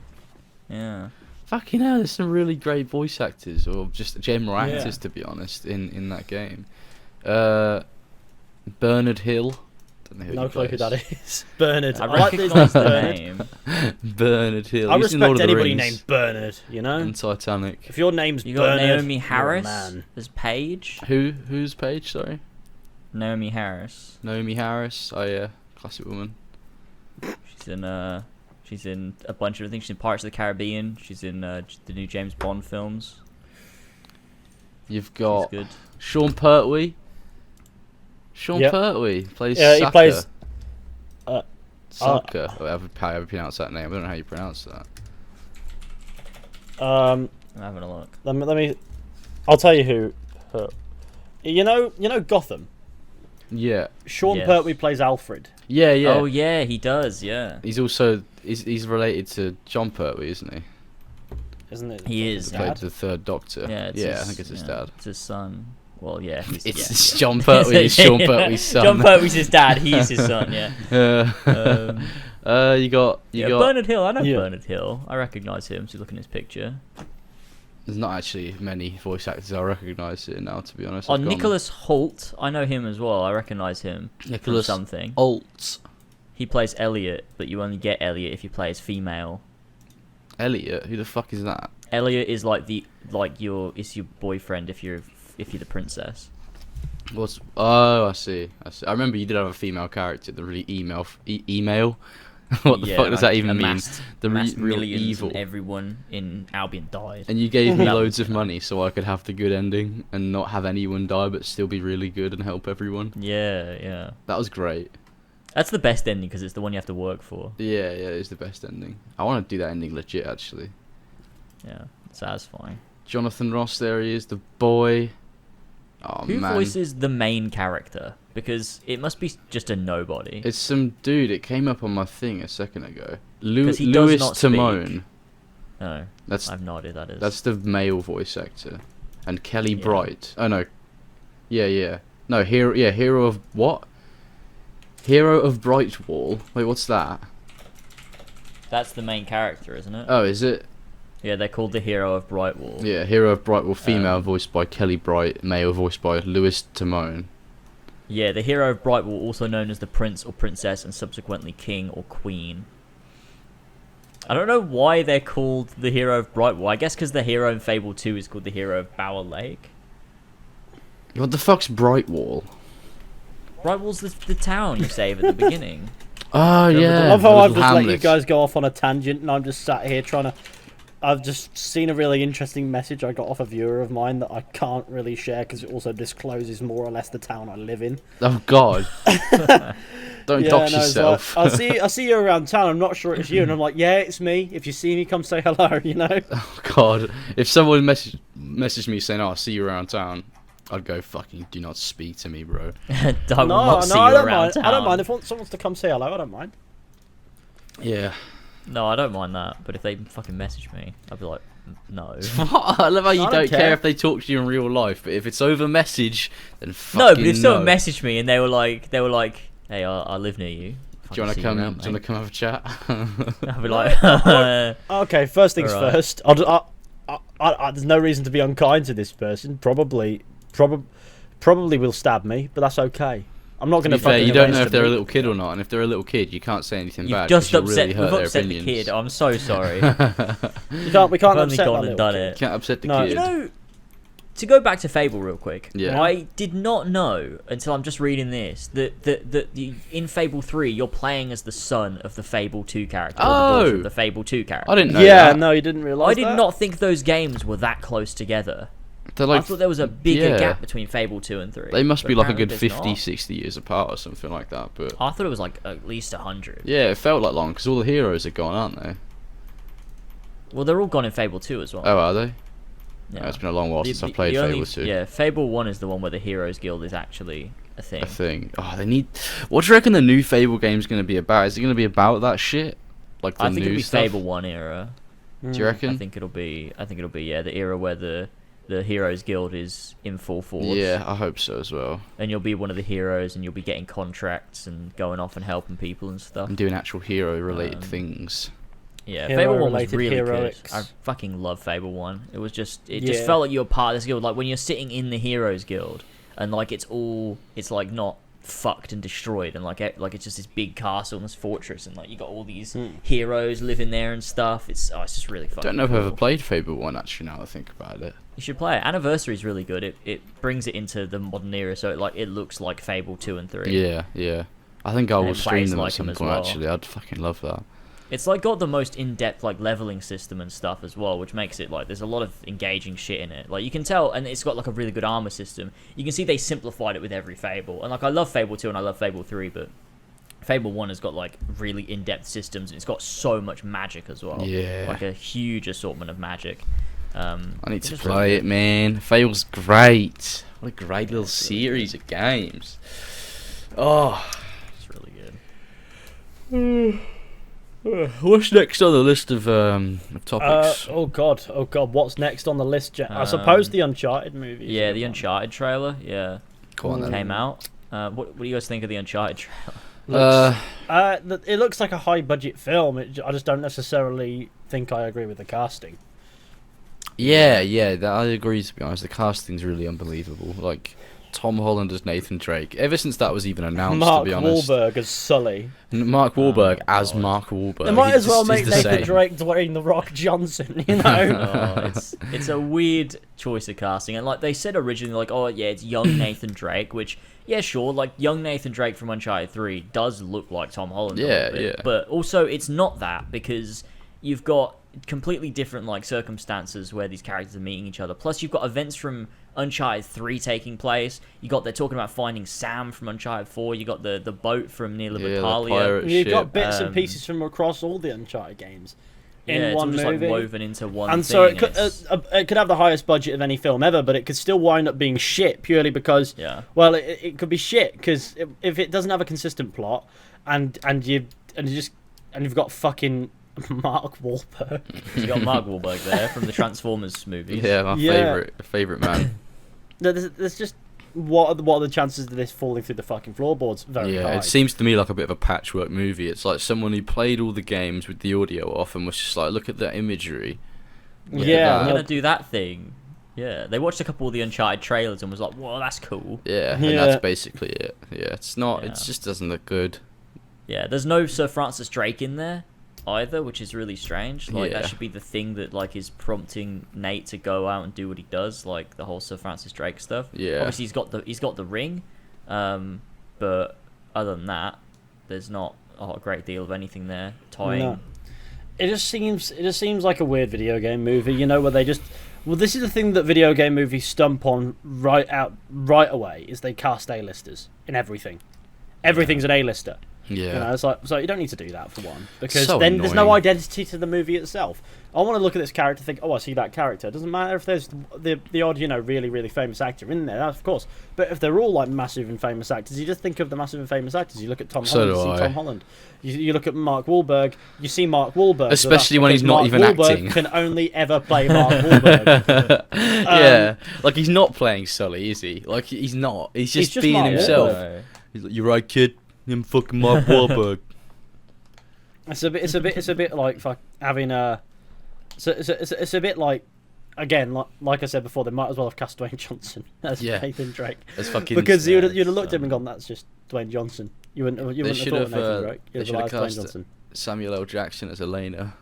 Yeah. Fucking hell, there's some really great voice actors, or just general Yeah. actors, to be honest, in that game. Bernard Hill. Don't know who No he clue who plays. that is. Bernard. I like this recognise the Bernard. name. Bernard Hill. I He's in Lord respect of the anybody Rings named Bernard, you know? and Titanic. If your name's You got Bernard, Naomi you're a Harris man. as Paige. Who's Paige? Sorry, Naomi Harris. Naomi Harris. Oh yeah, classic woman. She's in a bunch of things. She's in Pirates of the Caribbean. She's in the new James Bond films. You've She's got good. Sean Pertwee. Sean Yep. Pertwee plays. Yeah, he Saka. plays. Saka. Or however you pronounce that name. I don't know how you pronounce that. I'm having a look. Let me. I'll tell you who. You know Gotham. Yeah. Sean Yes. Pertwee plays Alfred. Yeah. Oh yeah, he does. Yeah. He's also he's related to John Pertwee, isn't he? Isn't it? He is, Who yeah. played Dad? the third Doctor. Yeah. I think it's his dad. It's his son. Well, yeah. It's John Pertwee. It's Sean Pertwee's son. John Pertwee's his dad. He's his son. Yeah. You got Bernard Hill. I know Yeah. Bernard Hill. I recognise him. So look at his picture. There's not actually many voice actors I recognise here now, to be honest. Oh, I've gone- Nicholas Hoult. I know him as well. I recognise him Nicholas from something. Hoult. He plays Elliot, but you only get Elliot if you play as female. Elliot. Who the fuck is that? Elliot is your boyfriend if you're the princess. I see. I remember you did have a female character, the really email. What the Yeah, fuck does that even mean? amassed The real millions evil. and everyone in Albion died. And you gave me That loads was of money so I could have the good ending and not have anyone die, but still be really good and help everyone. Yeah. That was great. That's the best ending because it's the one you have to work for. Yeah, it's the best ending. I want to do that ending legit, actually. Yeah, satisfying. Jonathan Ross, there he is, the boy. Oh, Who man. voices the main character? Because it must be just a nobody. It's some dude. It came up on my thing a second ago. 'Cause he does Louis not Timone. speak. No, That's I have no idea who that is. that's the male voice actor. And Kelly Yeah. Bright. Oh no. Yeah. No, Hero of what? Hero of Brightwall. Wait, what's that? That's the main character, isn't it? Oh, is it? Yeah, they're called the Hero of Brightwall. Yeah, Hero of Brightwall, female voiced by Kelly Bright, male voiced by Louis Timone. Yeah, the Hero of Brightwall, also known as the Prince or Princess and subsequently King or Queen. I don't know why they're called the hero of Brightwall. I guess because the hero in Fable 2 is called the hero of Bower Lake. What the fuck's Brightwall? Brightwall's the town you save at the beginning. Oh yeah. I love how the I've little just let you hamlet. guys go off on a tangent, and I'm just sat here trying to. I've just seen a really interesting message I got off a viewer of mine that I can't really share because it also discloses more or less the town I live in. Oh God. Don't dox it's yourself. like, I see you around town. I'm not sure it's you, and I'm like, yeah, it's me. If you see me, come say hello. You know. Oh God. If someone messaged me saying, "Oh, I'll see you around town," I'd go, "Fucking do not speak to me, bro." I will not see I you don't around mind. town. I don't mind if someone wants to come say hello. I don't mind. Yeah. No, I don't mind that. But if they fucking message me, I'd be like, no. I love how you I don't don't care care. if they talk to you in real life, but if it's over message, then fucking No, but if someone no. messaged me and they were like, hey, I live near you. Do you want to Fucking see come? around, Do you want to come have a chat? I'd be like, Okay, first things Alright. first. There's no reason to be unkind to this person. Probably will stab me, but that's okay. I'm not To going be to. fair, you don't know if they're a little kid or not, and if they're a little kid, you can't say anything you've bad. just 'cause you'll upset. really hurt We've their upset the opinions. kid. I'm so sorry. We can't I've upset only that gone little and done kid. it. You can't upset the No. kid. You know, to go back to Fable real quick, Yeah. I did not know until I'm just reading this that in Fable 3 you're playing as the son of the Fable 2 character, or the daughter Oh. of the Fable 2 character. I didn't know Yeah, that. no, you didn't realise I did that? not think those games were that close together. They're I like, thought there was a bigger yeah. gap between Fable 2 and 3. They must but be like a apparently good there's 50, not. 60 years apart or something like that. But I thought it was like at least 100. yeah, it felt like long because all the heroes are gone, aren't they? Well, they're all gone in Fable 2 as well. Oh, are they? yeah. Oh, it's been a long while since I The- played the only- Fable 2. Yeah, Fable 1 is the one where the Heroes Guild is actually a thing. A thing. Oh, they need. What do you reckon the new Fable game's going to be about? Is it going to be about that shit? Like the I think new it'll be stuff? Fable 1 era. Do you reckon? I think it'll be yeah, the era where the Heroes Guild is in full force. Yeah, I hope so as well. And you'll be one of the heroes and you'll be getting contracts and going off and helping people and stuff. And doing actual hero-related Um, things. Yeah, Fable 1 was Hero-related really heroics. good. I fucking love Fable 1. It was just just Yeah. felt like you were part of this guild. Like when you're sitting in the Heroes Guild and like it's like not fucked and destroyed and like it's just this big castle and this fortress and like you got all these heroes living there and stuff. It's just really fucking Don't know if cool. I've ever played Fable 1 actually now that I think about it. You should play it. Anniversary is really good. It brings it into the modern era, so it looks like Fable 2 and 3. Yeah, yeah. I think I And will it stream plays them like at some them as point well. actually. I'd fucking love that. It's like got the most in-depth like leveling system and stuff as well, which makes it like there's a lot of engaging shit in it. Like you can tell, and it's got like a really good armor system. You can see they simplified it with every Fable, and like I love Fable 2 and I love Fable 3, but Fable 1 has got like really in-depth systems and it's got so much magic as well. Yeah. Like a huge assortment of magic. I need it's to just play really it, man. Fable's great. What a great little series of games. Oh. It's really good. What's next on the list of topics? Oh god, what's next on the list? I suppose the Uncharted movie. is a Yeah, good the one. Uncharted trailer. Yeah, Go on then. came out. What do you guys think of the Uncharted trailer? It looks like a high budget film. I just don't necessarily think I agree with the casting. Yeah, I agree, to be honest. The casting's really unbelievable. Like, Tom Holland as Nathan Drake. Ever since that was even announced, Mark to be honest. Wahlberg as Sully. Mark Wahlberg Oh, as God. Mark Wahlberg. They might as well He's make the Nathan same. Drake Dwayne the Rock Johnson. You know. Oh, it's a weird choice of casting, and like they said originally, like oh yeah, it's young Nathan Drake, which yeah sure, like young Nathan Drake from Uncharted 3 does look like Tom Holland. a Yeah, little bit, yeah. But also it's not that because you've got completely different like circumstances where these characters are meeting each other. Plus you've got events from Uncharted 3 taking place. They're talking about finding Sam from Uncharted 4. You got the boat from near Yeah, the Libertalia. pirate You've shit. got bits and Um, pieces from across all the Uncharted games in yeah, one it's all just movie. like woven into one And thing. so and it could have the highest budget of any film ever, but it could still wind up being shit purely because, Yeah. well, it could be shit because if it doesn't have a consistent plot and you've got fucking Mark Wahlberg. You got Mark Wahlberg there from the Transformers movies. Yeah, my Yeah. favourite man. There's just what are the chances of this falling through the fucking floorboards? Very Yeah, high. it seems to me like a bit of a patchwork movie. It's like someone who played all the games with the audio off and was just like, look at that imagery. Look at Yeah, I'm that. gonna do that thing. Yeah, they watched a couple of the Uncharted trailers and was like, "Whoa, that's cool." Yeah, and Yeah. that's basically it. Yeah, it's not. It Yeah. just doesn't look good. Yeah, there's no Sir Francis Drake in there, either, which is really strange. Like Yeah. that should be the thing that like is prompting Nate to go out and do what he does, like the whole Sir Francis Drake stuff. Yeah. Obviously he's got the ring, but other than that, there's not a great deal of anything there tying. No. It just seems like a weird video game movie, you know, where they just. Well, this is the thing that video game movies stump on right away is they cast A-listers in everything. Everything's an A-lister. Yeah. You know, it's like, so you don't need to do that for one, because So then there's no annoying. identity to the movie itself. I want to look at this character and think, oh, I see that character. It doesn't matter if there's the odd, you know, really, really famous actor in there, of course. But if they're all like massive and famous actors, you just think of the massive and famous actors. You look at Tom So Holland, do you see I. Tom Holland. You look at Mark Wahlberg, you see Mark Wahlberg. but Especially that's when he's because not Mark even Wahlberg acting. Can only ever play Mark Wahlberg. Yeah, like he's not playing Sully, is he? Like he's not. He's just, just being Mark himself. No. He's like, "You're right, kid. I'm fucking Mark Wahlberg." It's a bit like having a. It's a bit like, again, like I said before, they might as well have cast Dwayne Johnson as Yeah. Nathan Drake, That's fucking. because you'd have looked at him um, and gone, "That's just Dwayne Johnson." You wouldn't have should thought have, of Nathan Drake. they You'd should have have liked Dwayne cast Johnson. Samuel L. Jackson as Elena.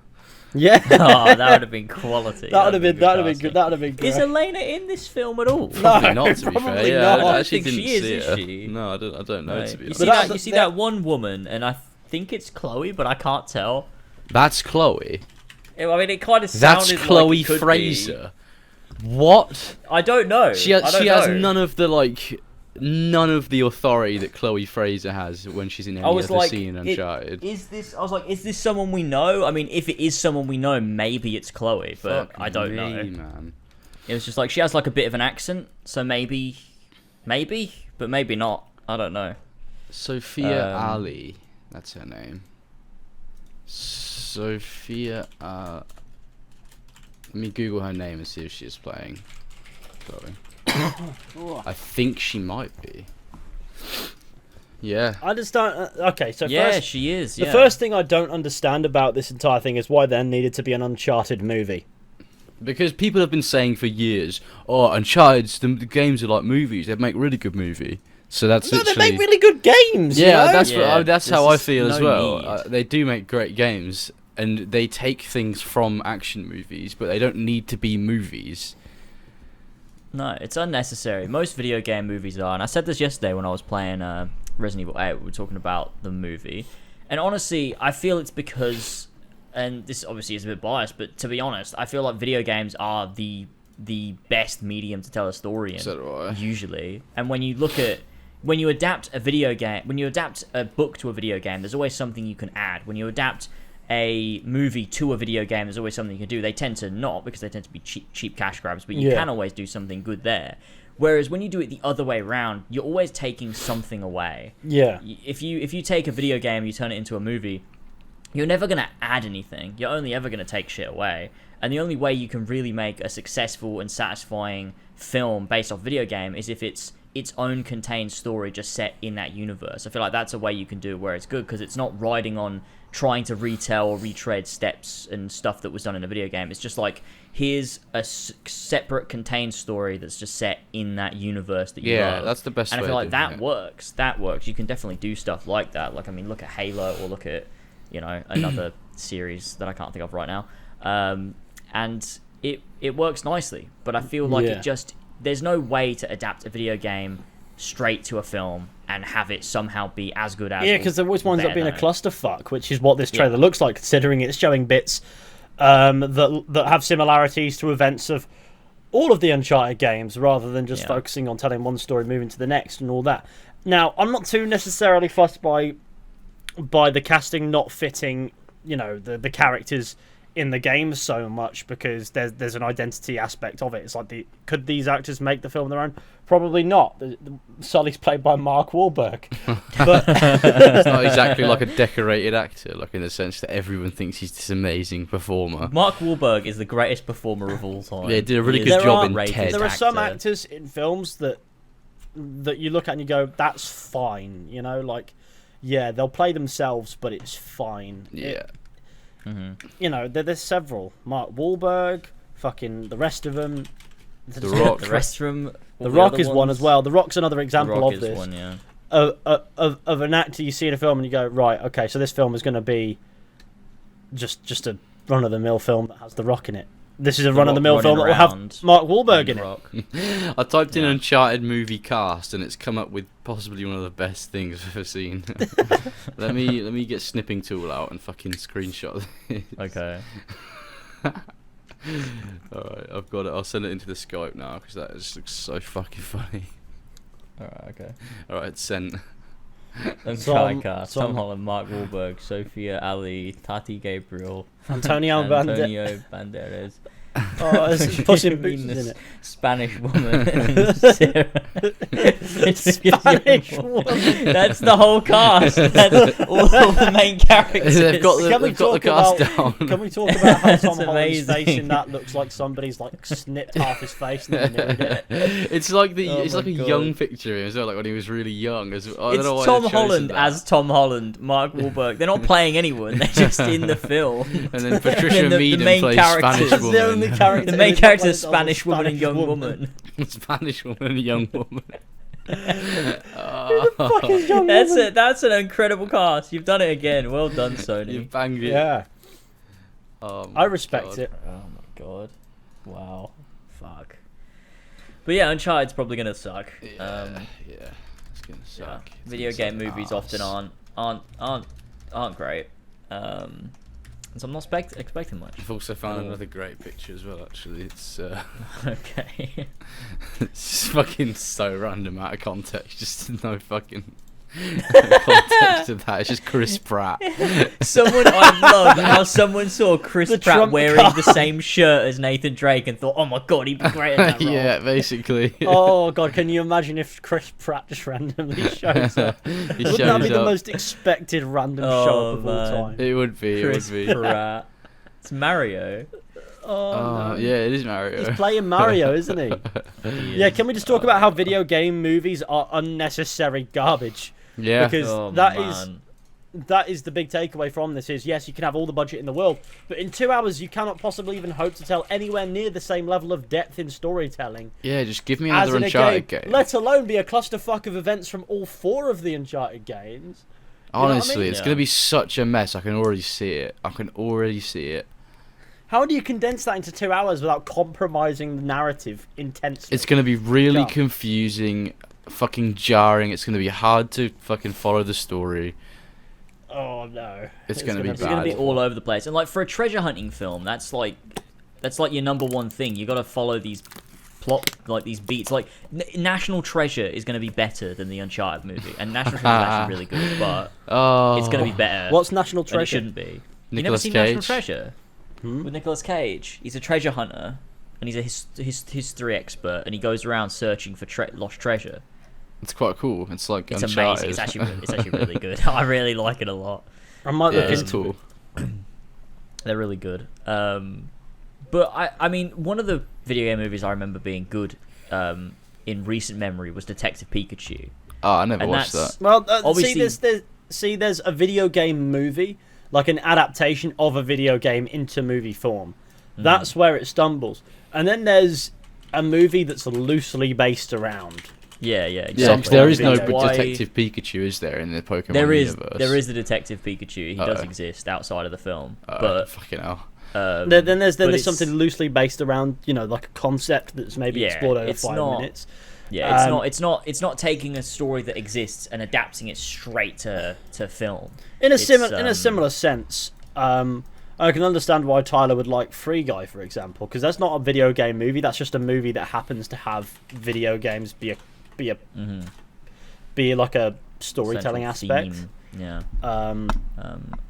Yeah, Oh, that would have been quality. that would have been good good. casting. That would have been good. Is Elena in this film at all? No. Probably not, to be fair. probably Yeah, not. I actually I don't think didn't she is, see is her. she? No, I don't know, Right. to be You honest. see But that? that- You see that- that one woman, and I think it's Chloe, but I can't tell. That's Chloe. I mean, it kind of That's sounded Chloe like it could Fraser. What? Be. I don't know. She I don't has know. none of the authority that Chloe Fraser has when she's in any I was other like, scene in Uncharted. is this someone we know? I mean, if it is someone we know, maybe it's Chloe, but Fuck I don't me, know. man. It was just like she has like a bit of an accent, so maybe, but maybe not. I don't know. Sophia Ali. That's her name. Sophia. Let me Google her name and see if she is playing Chloe. I think she might be. Yeah. I just don't. Okay, so Yeah, first, she is. the Yeah. first thing I don't understand about this entire thing is why there needed to be an Uncharted movie. Because people have been saying for years, "Oh, Uncharted, the games are like movies. They make really good movie." So that's No, they literally. make really good games. Yeah, you know? that's Yeah, that's there's how I just feel as no well. need. They do make great games, and they take things from action movies, but they don't need to be movies. No, it's unnecessary. Most video game movies are, and I said this yesterday when I was playing Resident Evil 8. We were talking about the movie, and honestly, I feel it's because, and this obviously is a bit biased, but to be honest, I feel like video games are the best medium to tell a story in. So do I. Usually, and when you adapt a video game, when you adapt a book to a video game, there's always something you can add. When you adapt a movie to a video game, there's always something you can do. They tend to not, because they tend to be cheap cash grabs, but you Yeah. can always do something good there. Whereas when you do it the other way around, you're always taking something away. Yeah. If you take a video game, you turn it into a movie, you're never going to add anything. You're only ever going to take shit away. And the only way you can really make a successful and satisfying film based off video game is if it's its own contained story just set in that universe. I feel like that's a way you can do it where it's good, because it's not riding on trying to retell or retread steps and stuff that was done in a video game. It's just like, here's a separate contained story that's just set in that universe that you love. That's the best And I way feel of like doing that it. works. That works. You can definitely do stuff like that. Like, I mean, look at Halo, or look at, you know, another series that I can't think of right now. And it works nicely. But I feel like Yeah. there's no way to adapt a video game straight to a film and have it somehow be as good as. Yeah, because there always winds up being a better than it. clusterfuck, which is what this trailer looks like, considering it's showing bits that have similarities to events of all of the Uncharted games, rather than just focusing on telling one story, moving to the next, and all that. Now, I'm not too necessarily fussed by the casting not fitting, you know, the characters in the game so much, because there's an identity aspect of it. It's like, could these actors make the film their own? Probably not. Sully's played by Mark Wahlberg, but It's not exactly like a decorated actor, like in the sense that everyone thinks he's this amazing performer. Mark Wahlberg is the greatest performer of all time. Yeah, he did a really He good is job an in underrated Ted. there are some actor. actors in films that you look at and you go, that's fine, you know, like, yeah, they'll play themselves, but it's fine. Yeah. You know, there's several. Mark Wahlberg, fucking the rest of them. The Rock. The rest of them. The Rock is one as well. The Rock's another The example Rock of is this. one, yeah. Of an actor you see in a film and you go, right, okay, so this film is going to be just a run of the mill film that has The Rock in it. This is a The run of the mill Rock film that will have running around Mark Wahlberg in The it. Rock. I typed in Yeah. Uncharted movie cast, and it's come up with possibly one of the best things I've ever seen. let me get snipping tool out and fucking screenshot this. Okay. Alright, I've got it. I'll send it into the Skype now because that just looks so fucking funny. Alright, okay. Alright, it's sent. Uncharted cast. Tom Holland, Mark Wahlberg, Sophia Ali, Tati Gabriel, Antonio Banderas. Oh, it's Puss in Boots, This isn't it? Spanish woman. Sarah. Spanish woman. That's the whole cast. That's all the main characters. They've got Can we the talk cast about? down. Can we talk about how Tom That's Holland's face amazing. in that looks like somebody's like snipped half his face and then narrowed it? It's like Oh it's my like a God. young picture of him as well, like when he was really young. I don't It's know why Tom they've chosen Holland that. as Tom Holland, Mark Wahlberg. They're not playing anyone. They're just in the film. And then Patricia And the Meaden main plays characters- Spanish That's the only woman. character. The main who's character played is as a Spanish woman and Spanish young woman. Spanish woman and a young woman. That's an incredible cast. You've done it again. Well done, You Sony. banged it. Yeah, Oh I my respect God. it. Oh my god. Wow. Fuck. But yeah, Uncharted's probably gonna suck. Yeah, yeah, it's gonna Yeah. suck. It's Video gonna game suck movies ass. often aren't great. So I'm not expecting much. I've also found Oh. another great picture as well. Actually, it's Okay. it's just fucking so random out of context. Just no fucking context of that. It's just Chris Pratt. I love how someone saw Chris The Pratt Trump wearing card. the same shirt as Nathan Drake and thought, oh my god, he'd be great in that role. Yeah, basically. Oh god, can you imagine if Chris Pratt just randomly shows up? He Wouldn't that shows be the up. most expected random Oh, show up of man. all time? It would be. Chris It would be. Pratt. It's Mario. Oh, Oh no. yeah, it is Mario. He's playing Mario, isn't he? Yeah, can we just talk about how video game movies are unnecessary garbage? Yeah. Because Oh, that is the big takeaway from this is, yes, you can have all the budget in the world, but in 2 hours you cannot possibly even hope to tell anywhere near the same level of depth in storytelling Yeah, just give me as another in a Uncharted game, game. let alone be a clusterfuck of events from all 4 of the Uncharted games. know what I Honestly, mean? it's Yeah. gonna be such a mess. I can already see it. I can already see it. How do you condense that into 2 hours without compromising the narrative intensely? It's gonna be really Go. confusing, fucking jarring. It's gonna be hard to fucking follow the story. Oh no. It's gonna be It's gonna be bad. all over the place. And like for a treasure hunting film, that's like your number one thing. You got to follow these plot, like these beats. Like National Treasure is gonna be better than the Uncharted movie, and National Treasure is actually really good, but Oh, it's gonna be better. What's National and it Treasure? shouldn't be. You never Nicolas seen National Cage. Treasure Hmm? with Nicolas Cage? He's a treasure hunter, and he's a history expert, and he goes around searching for lost treasure. It's quite cool. It's like It's Uncharted. amazing. It's actually really good. I really like it a lot. I might Yeah, look it's into cool. They're really good. But I mean, one of the video game movies I remember being good in recent memory was Detective Pikachu. Oh, I never And watched that's- that. Well, Obviously- there's a video game movie, like an adaptation of a video game into movie form. That's where it stumbles. And then there's a movie that's loosely based around. Yeah, Yeah, exactly. because there is no Why- Detective Pikachu, is there, in the Pokemon There is universe? the Detective Pikachu. He does Uh-oh. exist outside of the film, Fucking hell. Then there's but it's- something loosely based around, like a concept that's maybe Yeah, explored over it's 5 not- minutes. Yeah, Um, it's not taking a story that exists and adapting it straight to film. In a It's, similar sense, I can understand why Tyler would like Free Guy, for example, because that's not a video game movie. That's just a movie that happens to have video games be like a storytelling Central aspect. theme. Yeah. Um,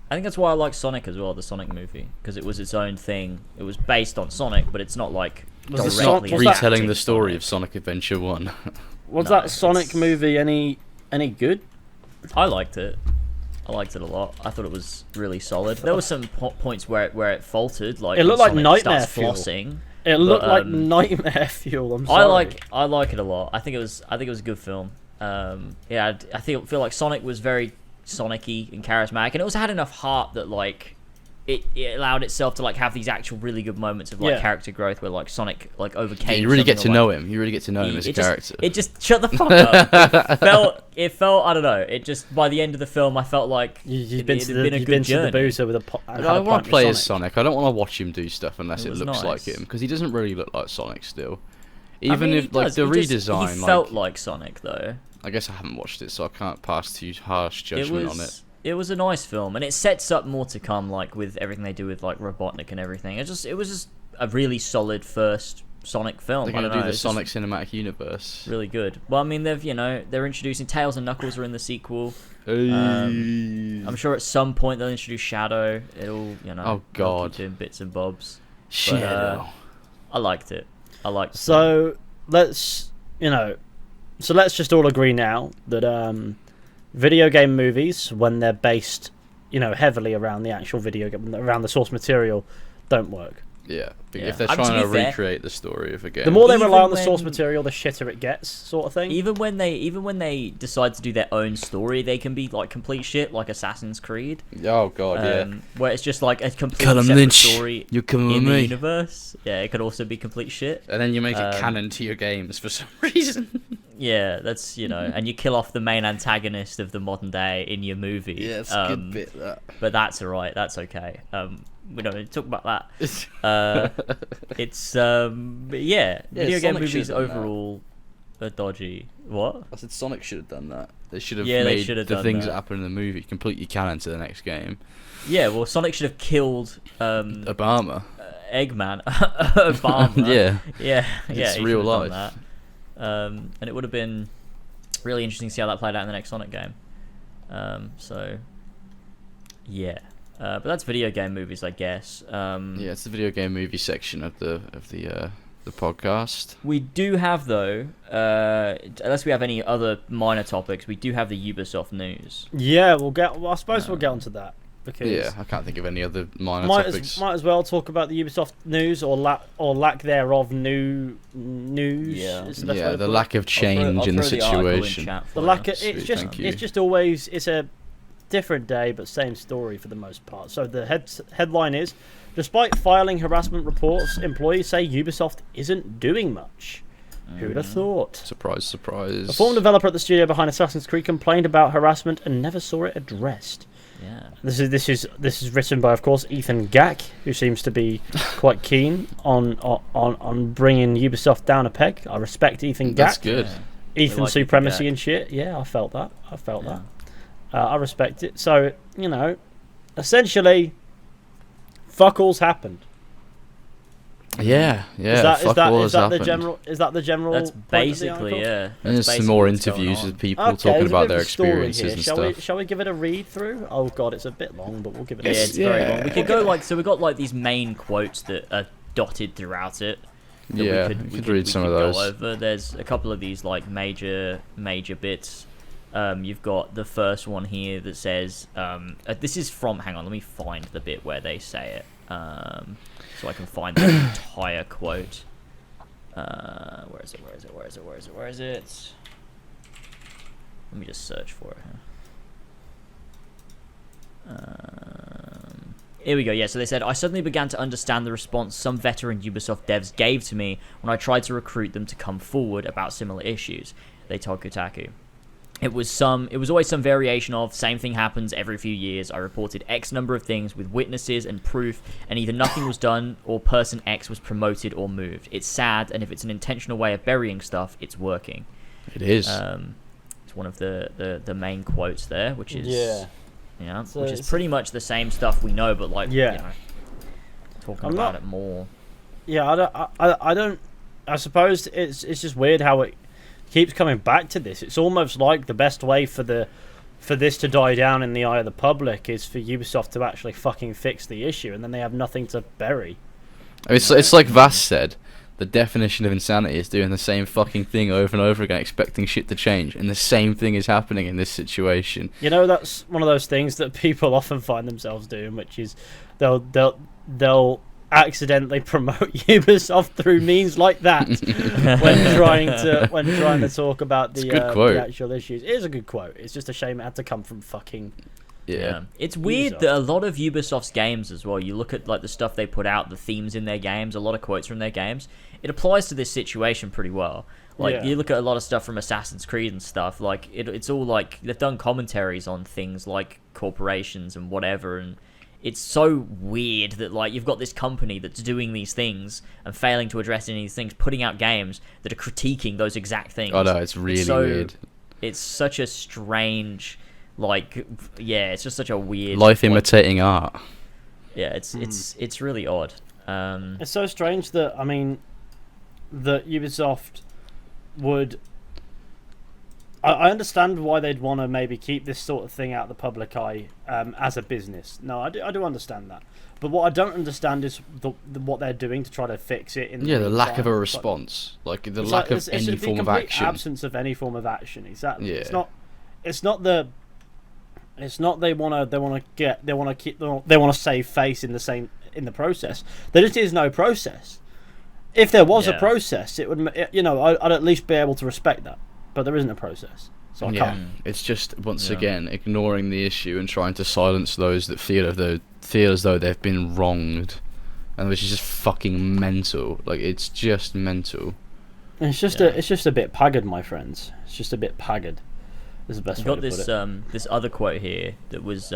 I think that's why I like Sonic as well, the Sonic movie, because it was its own thing. It was based on Sonic, but it's not like Was the directly was that- Retelling adapting the story Sonic. of Sonic Adventure 1. was No, that Sonic it's- movie any good? I liked it. I liked it a lot. I thought it was really solid. There were some points where it faltered, like It looked when like Sonic Nightmare starts Fuel. flossing. It looked like nightmare. Nightmare Fuel. I'm sorry. I like it a lot. I think it was a good film. Yeah, I feel like Sonic was very Sonic-y and charismatic, and it also had enough heart that like it allowed itself to like have these actual really good moments of like character growth where like Sonic like overcame. Yeah, you really get to something, know like, him. You really get to know him as a character. It just shut the fuck up. It felt I don't know. It just by the end of the film, I felt like you've been to a good journey. the boozer with a I want to play as Sonic. I don't want to watch him do stuff unless it looks nice. like him, because he doesn't really look like Sonic still. I Even mean, if like the redesign, he felt like Sonic though. I guess I haven't watched it, so I can't pass too harsh judgment on it. It was a nice film, and it sets up more to come, like with everything they do with like Robotnik and everything. It was just a really solid first Sonic film. They're going to do the Sonic Cinematic Universe. Really good. Well, I mean, they're introducing Tails and Knuckles are in the sequel. Hey. I'm sure at some point they'll introduce Shadow. It'll Oh God, doing bits and bobs. Shadow. I liked it. So let's just all agree now that video game movies, when they're based, heavily around the actual video game, around the source material, don't work. Yeah, Yeah. if they're I mean, trying to to be fair, recreate the story of a game. The more they Even rely on the when- source material, the shitter it gets, sort of thing. Even when they decide to do their own story, they can be like complete shit, like Assassin's Creed. Oh God, yeah. Where it's just like a complete Callum separate Lynch, story you're coming with in the me. universe. Yeah, it could also be complete shit. And then you make it canon to your games for some reason. Yeah, that's and you kill off the main antagonist of the modern day in your movie. Yeah, it's a good bit, that. But that's alright. That's okay. We don't need to talk about that. It's video game Sonic movies should've done overall are dodgy. What? I said Sonic should have done that. They should have Yeah, they made should have the done things that. that happen in the movie completely canon to the next game. Yeah, well, Sonic should have killed Obama. Eggman. Obama. Yeah. Yeah. It's he real should have done life. that. And it would have been really interesting to see how that played out in the next Sonic game. So, yeah. But that's video game movies, I guess. Yeah, it's the video game movie section of the podcast. We do have though, unless we have any other minor topics, we do have the Ubisoft news. Yeah, I suppose we'll get onto that because Yeah, I can't think of any other minor might topics. as well talk about the Ubisoft news or lack thereof. News. Yeah. is the best way Yeah, to the put it. lack of change in the situation. The lack of, Sweet, thank you. it's just always it's a different day but same story for the most part. So the headline is, despite filing harassment reports, employees say Ubisoft isn't doing much. Who'd have thought? Surprise, surprise. A former developer at the studio behind Assassin's Creed complained about harassment and never saw it addressed. Yeah. This is written by, of course, Ethan Gack, who seems to be quite keen on bringing Ubisoft down a peg. I respect Ethan Gack. That's good. Yeah. Ethan like supremacy Gack. and shit. Yeah, I felt that. I respect it. So, essentially, fuck all's happened. Yeah. Is that the general? Is that the general? That's point of the basically article? yeah. And there's some more interviews with people Okay, talking there's a about bit of their a story experiences here. and Shall stuff. we? Shall we give it a read through? Oh god, it's a bit long, but we'll give it. Yeah, a it's very Yeah. long. We could go we got like these main quotes that are dotted throughout it. That Yeah, we we could could read some of go those. over. There's a couple of these like major bits. You've got the first one here that says, this is from, hang on, let me find the bit where they say it, so I can find the entire quote. Where is it? Let me just search for it. Here we go. Yeah, so they said, I suddenly began to understand the response some veteran Ubisoft devs gave to me when I tried to recruit them to come forward about similar issues, they told Kotaku. It was always some variation of, same thing happens every few years. I reported X number of things with witnesses and proof, and either nothing was done or person X was promoted or moved. It's sad, and if it's an intentional way of burying stuff, it's working. It is. It's one of the main quotes there, which is So which is it's- pretty much the same stuff we know, but like talking about it more. Yeah, I don't. I suppose it's just weird how it keeps coming back to this. It's almost like the best way for this to die down in the eye of the public is for Ubisoft to actually fucking fix the issue, and then they have nothing to bury. It's like Vass said. The definition of insanity is doing the same fucking thing over and over again, expecting shit to change, and the same thing is happening in this situation. That's one of those things that people often find themselves doing, which is they'll accidentally promote Ubisoft through means like that when trying to talk about the good quote. actual issues. It is a good quote. It's just a shame it had to come from fucking Yeah. It's weird Ubisoft. that a lot of Ubisoft's games as well, you look at like the stuff they put out, the themes in their games, a lot of quotes from their games, it applies to this situation pretty well. Like, Yeah. you look at a lot of stuff from Assassin's Creed and stuff, like, it's all like, they've done commentaries on things like corporations and whatever, and it's so weird that, like, you've got this company that's doing these things and failing to address any of these things, putting out games that are critiquing those exact things. Oh no, it's really weird. It's such a strange, like, yeah, it's just such a weird... Life like, imitating art. yeah, it's really odd. It's so strange that, I mean, that Ubisoft would... I understand why they'd want to maybe keep this sort of thing out of the public eye as a business. No, I do understand that. But what I don't understand is what they're doing to try to fix it. The lack of a response. Like, the lack of any form of action. Absence of any form of action. Exactly. Yeah. It's not they want to save face in the process. There just is no process. If there was a process, it would, I'd at least be able to respect that. But there isn't a process, so I can't. It's just once again ignoring the issue and trying to silence those that feel as though they've been wronged, and which is just fucking mental. Like, it's just mental. It's just a bit pagged, my friends. It's just a bit pagged. Is the best way to put it. This other quote here that was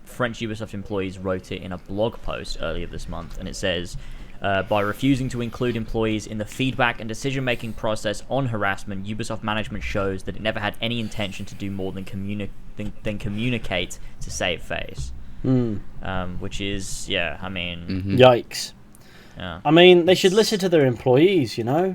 French Ubisoft employees wrote it in a blog post earlier this month, and it says, by refusing to include employees in the feedback and decision-making process on harassment, Ubisoft management shows that it never had any intention to do more than communicate to save face. Which is, I mean... Yikes. Yeah. I mean, they should listen to their employees, Yeah,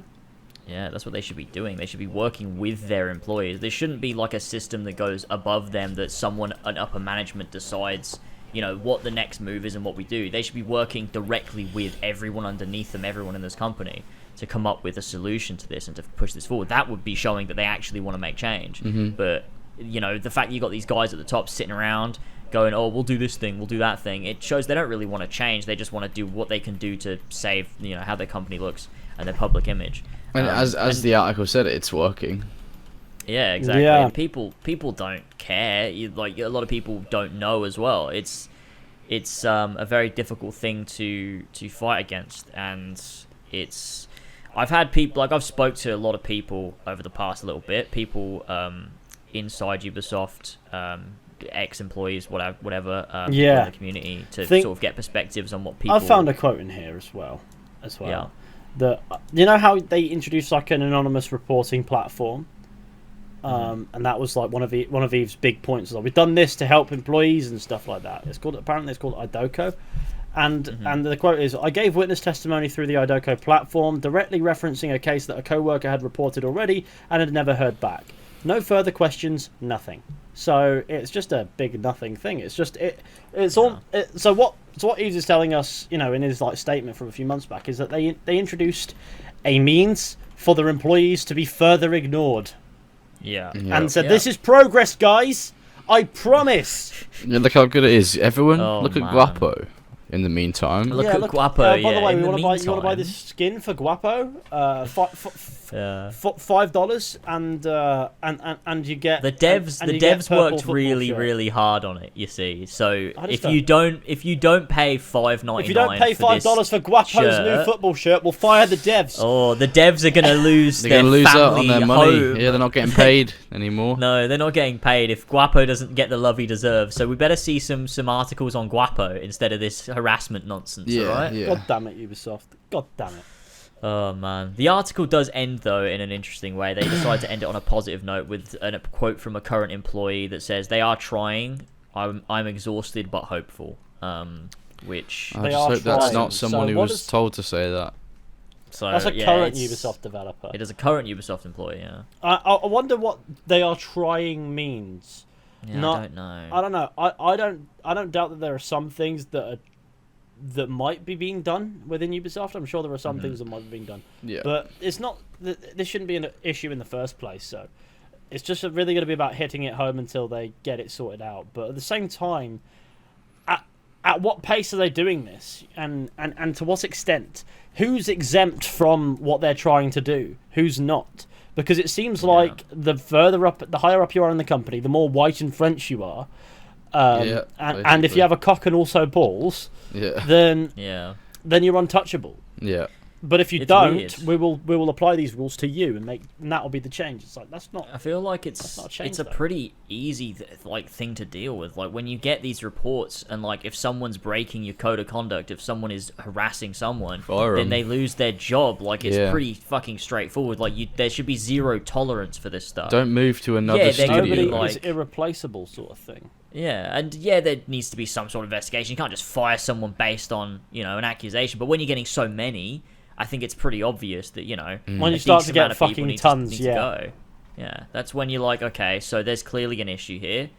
that's what they should be doing. They should be working with their employees. There shouldn't be like a system that goes above them, that an upper management decides, what the next move is and what we do. They should be working directly with everyone underneath them, everyone in this company, to come up with a solution to this and to push this forward. That would be showing that they actually want to make change. But, the fact that you got these guys at the top sitting around going, oh, we'll do this thing, we'll do that thing, it shows they don't really want to change. They just want to do what they can do to save, how their company looks and their public image. And as the article said, it's working. Yeah, exactly. Yeah. And people don't care. A lot of people don't know as well. It's a very difficult thing to fight against, and I've had people, I've spoke to a lot of people over the past little bit. People inside Ubisoft, ex-employees, whatever, in the community to sort of get perspectives on what people. I've found a quote in here as well. Yeah. That, how they introduced like an anonymous reporting platform, and that was like one of Eve's big points. Like, we've done this to help employees and stuff like that. Apparently it's called Idoko, and the quote is, "I gave witness testimony through the Idoko platform, directly referencing a case that a co-worker had reported already and had never heard back. No further questions, nothing." So it's just a big nothing thing. It's just so what Eves is telling us, in his statement from a few months back, is that they introduced a means for their employees to be further ignored. Yeah. And said, "This is progress, guys. I promise." Yeah, look how good it is. Everyone, look at man. Guapo. In the meantime, Look at Guapo. By the way, in you the want to buy meantime. this skin for Guapo? $5, and you get The devs and you get worked purple football really shirt. really hard on it. You see, so I just if you don't pay $5.99, If you don't pay $5 for Guapo's new football shirt, we'll fire the devs. Oh, the devs are gonna lose. they're gonna lose out on family their money. home. Yeah, they're not getting paid anymore. No, they're not getting paid if Guapo doesn't get the love he deserves. So we better see some articles on Guapo instead of this harassment nonsense. Yeah, alright? yeah. God damn it, Ubisoft. God damn it. Oh man, the article does end though in an interesting way. They decide to end it on a positive note with a quote from a current employee that says, "They are trying. I'm exhausted but hopeful." Which I They just are hope that's trying. not someone So who what was is- told to say that. so That's a yeah, current it's- Ubisoft developer. It is a current Ubisoft employee. Yeah. I wonder what "they are trying" means. Yeah, Not- I don't know. I don't know. I don't doubt that there are some things that might be being done within Ubisoft. I'm sure there are some things that might be being done. Yeah. But it's not. This shouldn't be an issue in the first place. So it's just really going to be about hitting it home until they get it sorted out. But at the same time, at what pace are they doing this, and to what extent? Who's exempt from what they're trying to do? Who's not? Because it seems like the higher up you are in the company, the more white and French you are. Yeah, and if basically. you have a cock and also balls, Yeah. then Yeah. you're untouchable. Yeah. But if you It's don't, weird. we will apply these rules to you, and that will be the change. It's like that's not. I feel like That's not a change, it's a though. pretty easy thing to deal with. Like when you get these reports and like if someone's breaking your code of conduct, if someone is harassing someone, Fire then 'em. they lose their job. Like it's Yeah. pretty fucking straightforward. Like there should be zero tolerance for this stuff. Don't move to another Yeah, there studio. could be, Nobody like- is irreplaceable, sort of thing. Yeah, and yeah, there needs to be some sort of investigation. You can't just fire someone based on an accusation. But when you're getting so many, I think it's pretty obvious that When a you start decent to get amount of people fucking needs tons, to yeah. go. Yeah, that's when you're like, okay, so there's clearly an issue here.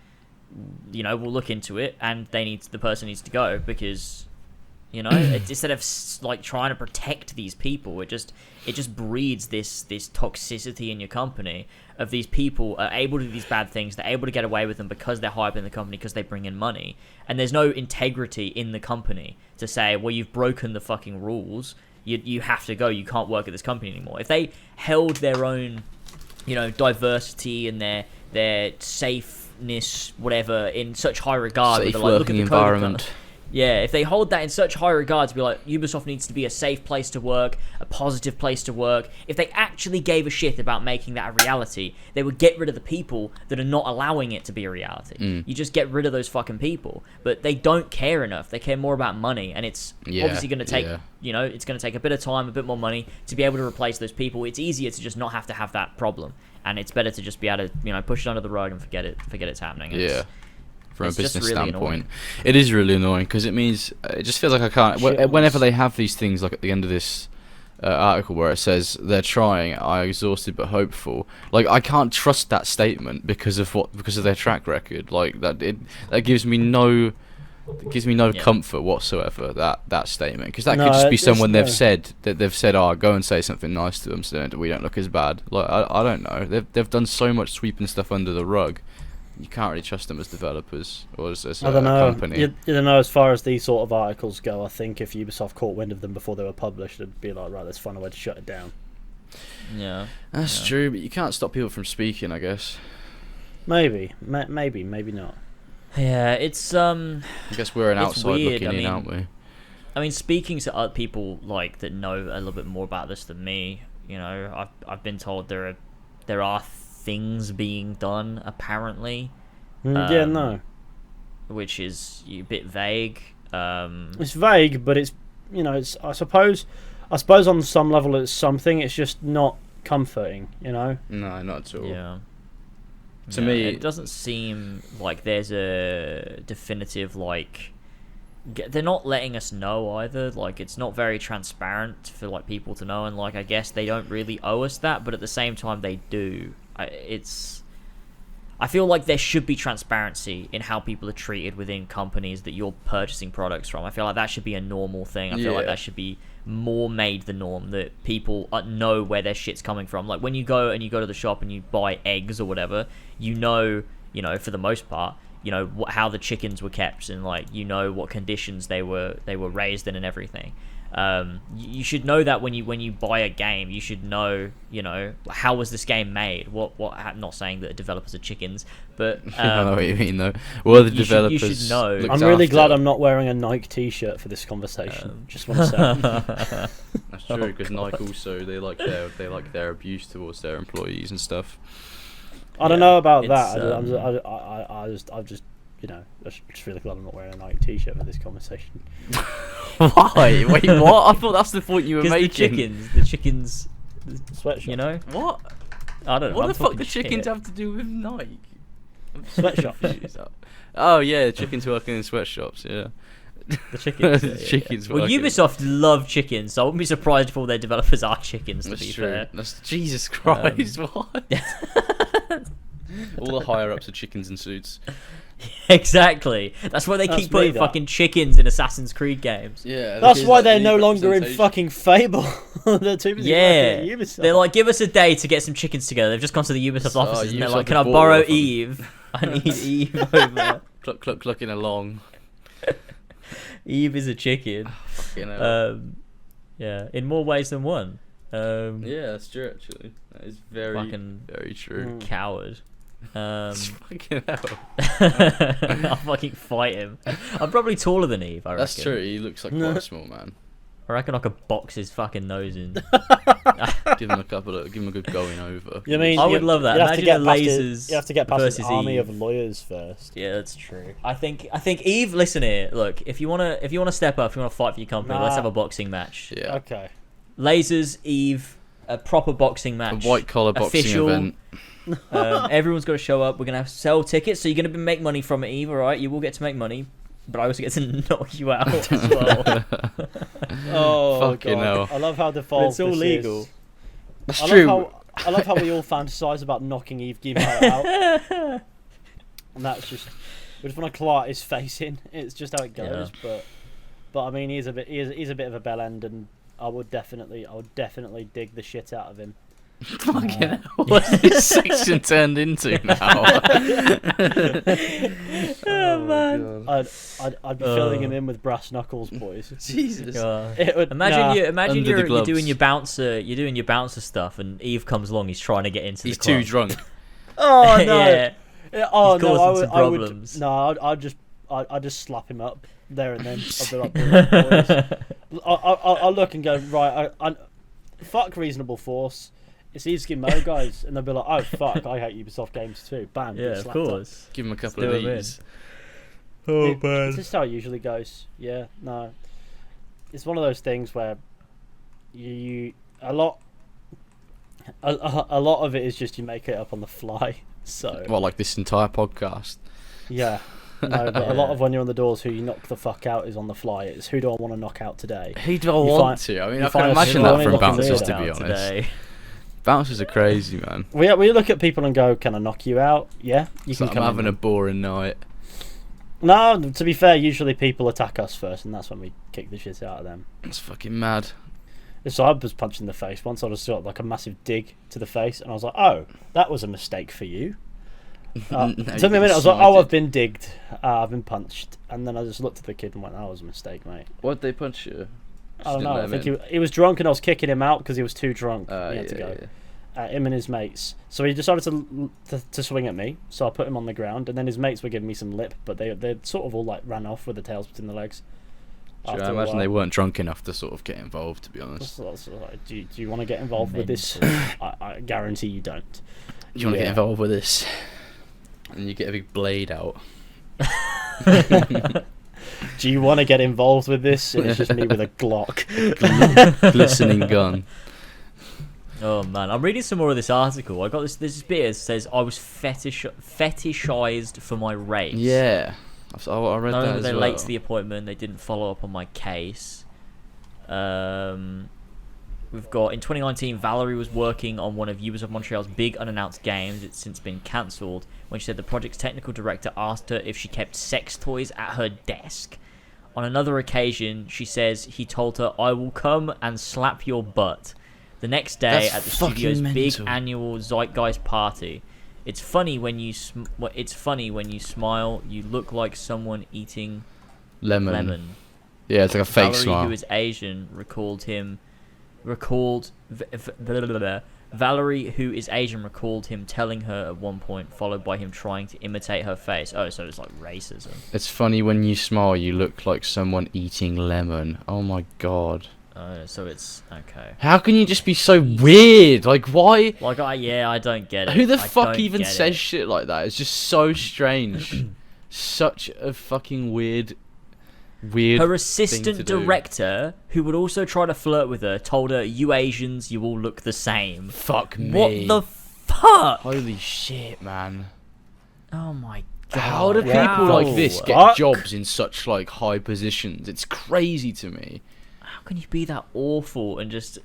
We'll look into it, and the person needs to go because, instead of like trying to protect these people, it just breeds this toxicity in your company of these people are able to do these bad things. They're able to get away with them because they're high up in the company because they bring in money, and there's no integrity in the company to say, well, you've broken the fucking rules. You have to go. You can't work at this company anymore. If they held their own, diversity and their safeness, whatever, in such high regard, Safe they're like, look at working the code of environment. conduct. Yeah, if they hold that in such high regard to be like, Ubisoft needs to be a safe place to work, a positive place to work, if they actually gave a shit about making that a reality, they would get rid of the people that are not allowing it to be a reality. You just get rid of those fucking people. But they don't care enough. They care more about money, and it's obviously going to take, it's going to take a bit of time, a bit more money to be able to replace those people. It's easier to just not have to have that problem, and it's better to just be able to, push it under the rug and forget it's happening. And Yeah. From a it's just business really standpoint, annoying. it is really annoying because it means it just feels like I can't. Shit. Whenever they have these things, like at the end of this article where it says they're trying, I exhausted but hopeful. Like I can't trust that statement because of their track record. Like that gives me no comfort whatsoever. That statement, because that could No, just be it's someone no. they've said, oh, go and say something nice to them so that we don't look as bad. Like I don't know. They've done so much sweeping stuff under the rug. You can't really trust them as developers or as I don't know. company. You don't know, as far as these sort of articles go, I think if Ubisoft caught wind of them before they were published, it'd be like, right, let's find a way to shut it down. Yeah. That's true, but you can't stop people from speaking, I guess. Maybe not. Yeah, it's I guess we're an It's outside weird, looking I in, mean- aren't we? I mean, speaking to other people like that know a little bit more about this than me, I've been told there are things being done apparently, Yeah, no. which is a bit vague. It's vague, but it's it's I suppose on some level it's something. It's just not comforting, No, not at all. Yeah. To Yeah, me, it doesn't seem like there's a definitive they're not letting us know either. Like it's not very transparent for people to know, and I guess they don't really owe us that, but at the same time they do. I feel like there should be transparency in how people are treated within companies that you're purchasing products from. I feel like that should be a normal thing. I feel like Yeah. that should be more made the norm, that people know where their shit's coming from. Like when you go to the shop and you buy eggs or whatever, for the most part, how the chickens were kept and what conditions they were raised in and everything. You should know that when you buy a game, you should know, how was this game made? I'm not saying that developers are chickens, but I know what you mean though. Well, the you developers. should know. looked I'm really after. glad I'm not wearing a Nike t-shirt for this conversation. Just want to say. That's true, because Nike also they like their abuse towards their employees and stuff. I don't know about it's, that. I just really glad I'm not wearing a Nike t-shirt for this conversation. Why? Wait, what? I thought that's the point you were 'Cause making. the chickens, Sweatshop. What? I don't know. What I'm the fuck talking do chickens shit. have to do with Nike? Sweatshops. Confused. Oh yeah, chickens working in sweatshops. Yeah. The chickens. The chickens Well, working. Ubisoft love chickens, so I wouldn't be surprised if all their developers are chickens. To That's be true. fair. That's Jesus Christ. What? All the higher ups are chickens in suits. Exactly. That's why they That's keep putting me, that. fucking chickens in Assassin's Creed games. Yeah. That's why they're no longer in fucking Fable. They're too busy Yeah, working at Ubisoft. they're like, give us a day to get some chickens together. They've just gone to the Ubisoft Oh, offices and they're Ubisoft like, can have I bought borrow all of them." Eve? I need Eve over. clucking along. Eve is a chicken. Fucking hell. Yeah, in more ways than one. Yeah, that's true. Actually, that is very, Fucking very true. Mm. Coward. Fucking hell. I'll fucking fight him. I'm probably taller than Eve, I reckon. That's true. He looks like quite a small man. I reckon I could box his fucking nose in. Give him a good going over. You mean I would love that. You have to Imagine get the past lasers you have to get past versus an army Eve. of lawyers first. Yeah, that's true. I think Eve, listen here. Look, if you wanna step up, if you wanna fight for your company, let's have a boxing match. Yeah. Okay. Lasers, Eve, a proper boxing match. A white collar boxing Official. event. Everyone's got to show up. We're gonna sell tickets, so you're gonna make money from it, Eve. All right, you will get to make money, but I also get to knock you out as well. Oh Fucking god! hell. I love how default It's all this legal. is. That's I true. I love how we all fantasize about knocking Eve Guimaraes out, and that's just we just want to claw his face in. It's just how it goes. But I mean, he's a bit of a bell end, and I would definitely dig the shit out of him. Fucking hell. What's this section turned into now? Oh man. I'd be filling him in with brass knuckles, boys. Jesus. It would, Imagine Under the you're gloves. doing your bouncer stuff, and Eve comes along. He's trying to get into He's the club. too drunk. Oh no! Yeah. Oh He's no! causing some I would. problems. No, I'd just slap him up there and then. I'd be like, boys. I'll look and go right. I fuck reasonable force. It's easy mo, guys, and they'll be like, "Oh fuck, I hate Ubisoft games too." Bam. Yeah, get of slapped up. course. Give him a couple Do of him in. these. Oh It's just how it usually goes. Yeah, no. It's one of those things where a lot of it is just you make it up on the fly. So Well, like this entire podcast. yeah. No, but a lot of when you're on the doors, who you knock the fuck out is on the fly. It's who do I want to knock out today? Who do I You want find- to? I mean, you I can find a imagine scrawny that from looking bouncers, weirdo to be out honest. today. Bouncers are crazy, man. We look at people and go, "Can I knock you out?" Yeah, you It's can like come I'm having in. a boring night. No, to be fair, usually people attack us first, and that's when we kick the shit out of them. It's fucking mad. So I was punched in the face once. I just got like a massive dig to the face, and I was like, "Oh, that was a mistake for you." No, It took me a minute. I was like, "Oh, I've been digged. I've been punched," and then I just looked at the kid and went, "That was a mistake, mate." Why'd they punch you? I don't know. I think he was drunk, and I was kicking him out because he was too drunk. He had to go. Him and his mates. So he decided to swing at me. So I put him on the ground, and then his mates were giving me some lip, but they sort of all like ran off with their tails between the legs. Sure, After I a imagine while. they weren't drunk enough to sort of get involved, to be honest. So like, do you want to get involved with this? I guarantee you don't. You want to Yeah. get involved with this? And you get a big blade out. Do you want to get involved with this? And it's just me with a Glock. Glistening gun. Oh man, I'm reading some more of this article. I got this bit that says I was fetishized for my race. Yeah. I read Not that only were as they well. late to the appointment, they didn't follow up on my case. We've got in 2019, Valerie was working on one of Ubisoft Montreal's big unannounced games. It's since been cancelled. When she said the project's technical director asked her if she kept sex toys at her desk. On another occasion, she says he told her, "I will come and slap your butt." The next day That's at the fucking studio's big mental. annual Zeitgeist party. It's funny when you smile. You look like someone eating lemon. Yeah, it's like a fake Valerie, smile. who is Asian, Valerie, who is Asian, recalled him telling her at one point, followed by him trying to imitate her face. Oh, so it's like racism. It's funny when you smile, you look like someone eating lemon. Oh my god. Oh, so it's okay. How can you just be so weird? Like, why? Like, I don't get it. Who the I fuck don't even get says it. shit like that? It's just so strange. Such a fucking weird Her thing to assistant do. director, who would also try to flirt with her, told her, "You Asians, you all look the same." Fuck me. What the fuck? Holy shit, man. Oh my god. How do people Wow. like this get Fuck. jobs in such like high positions? It's crazy to me. How can you be that awful and just...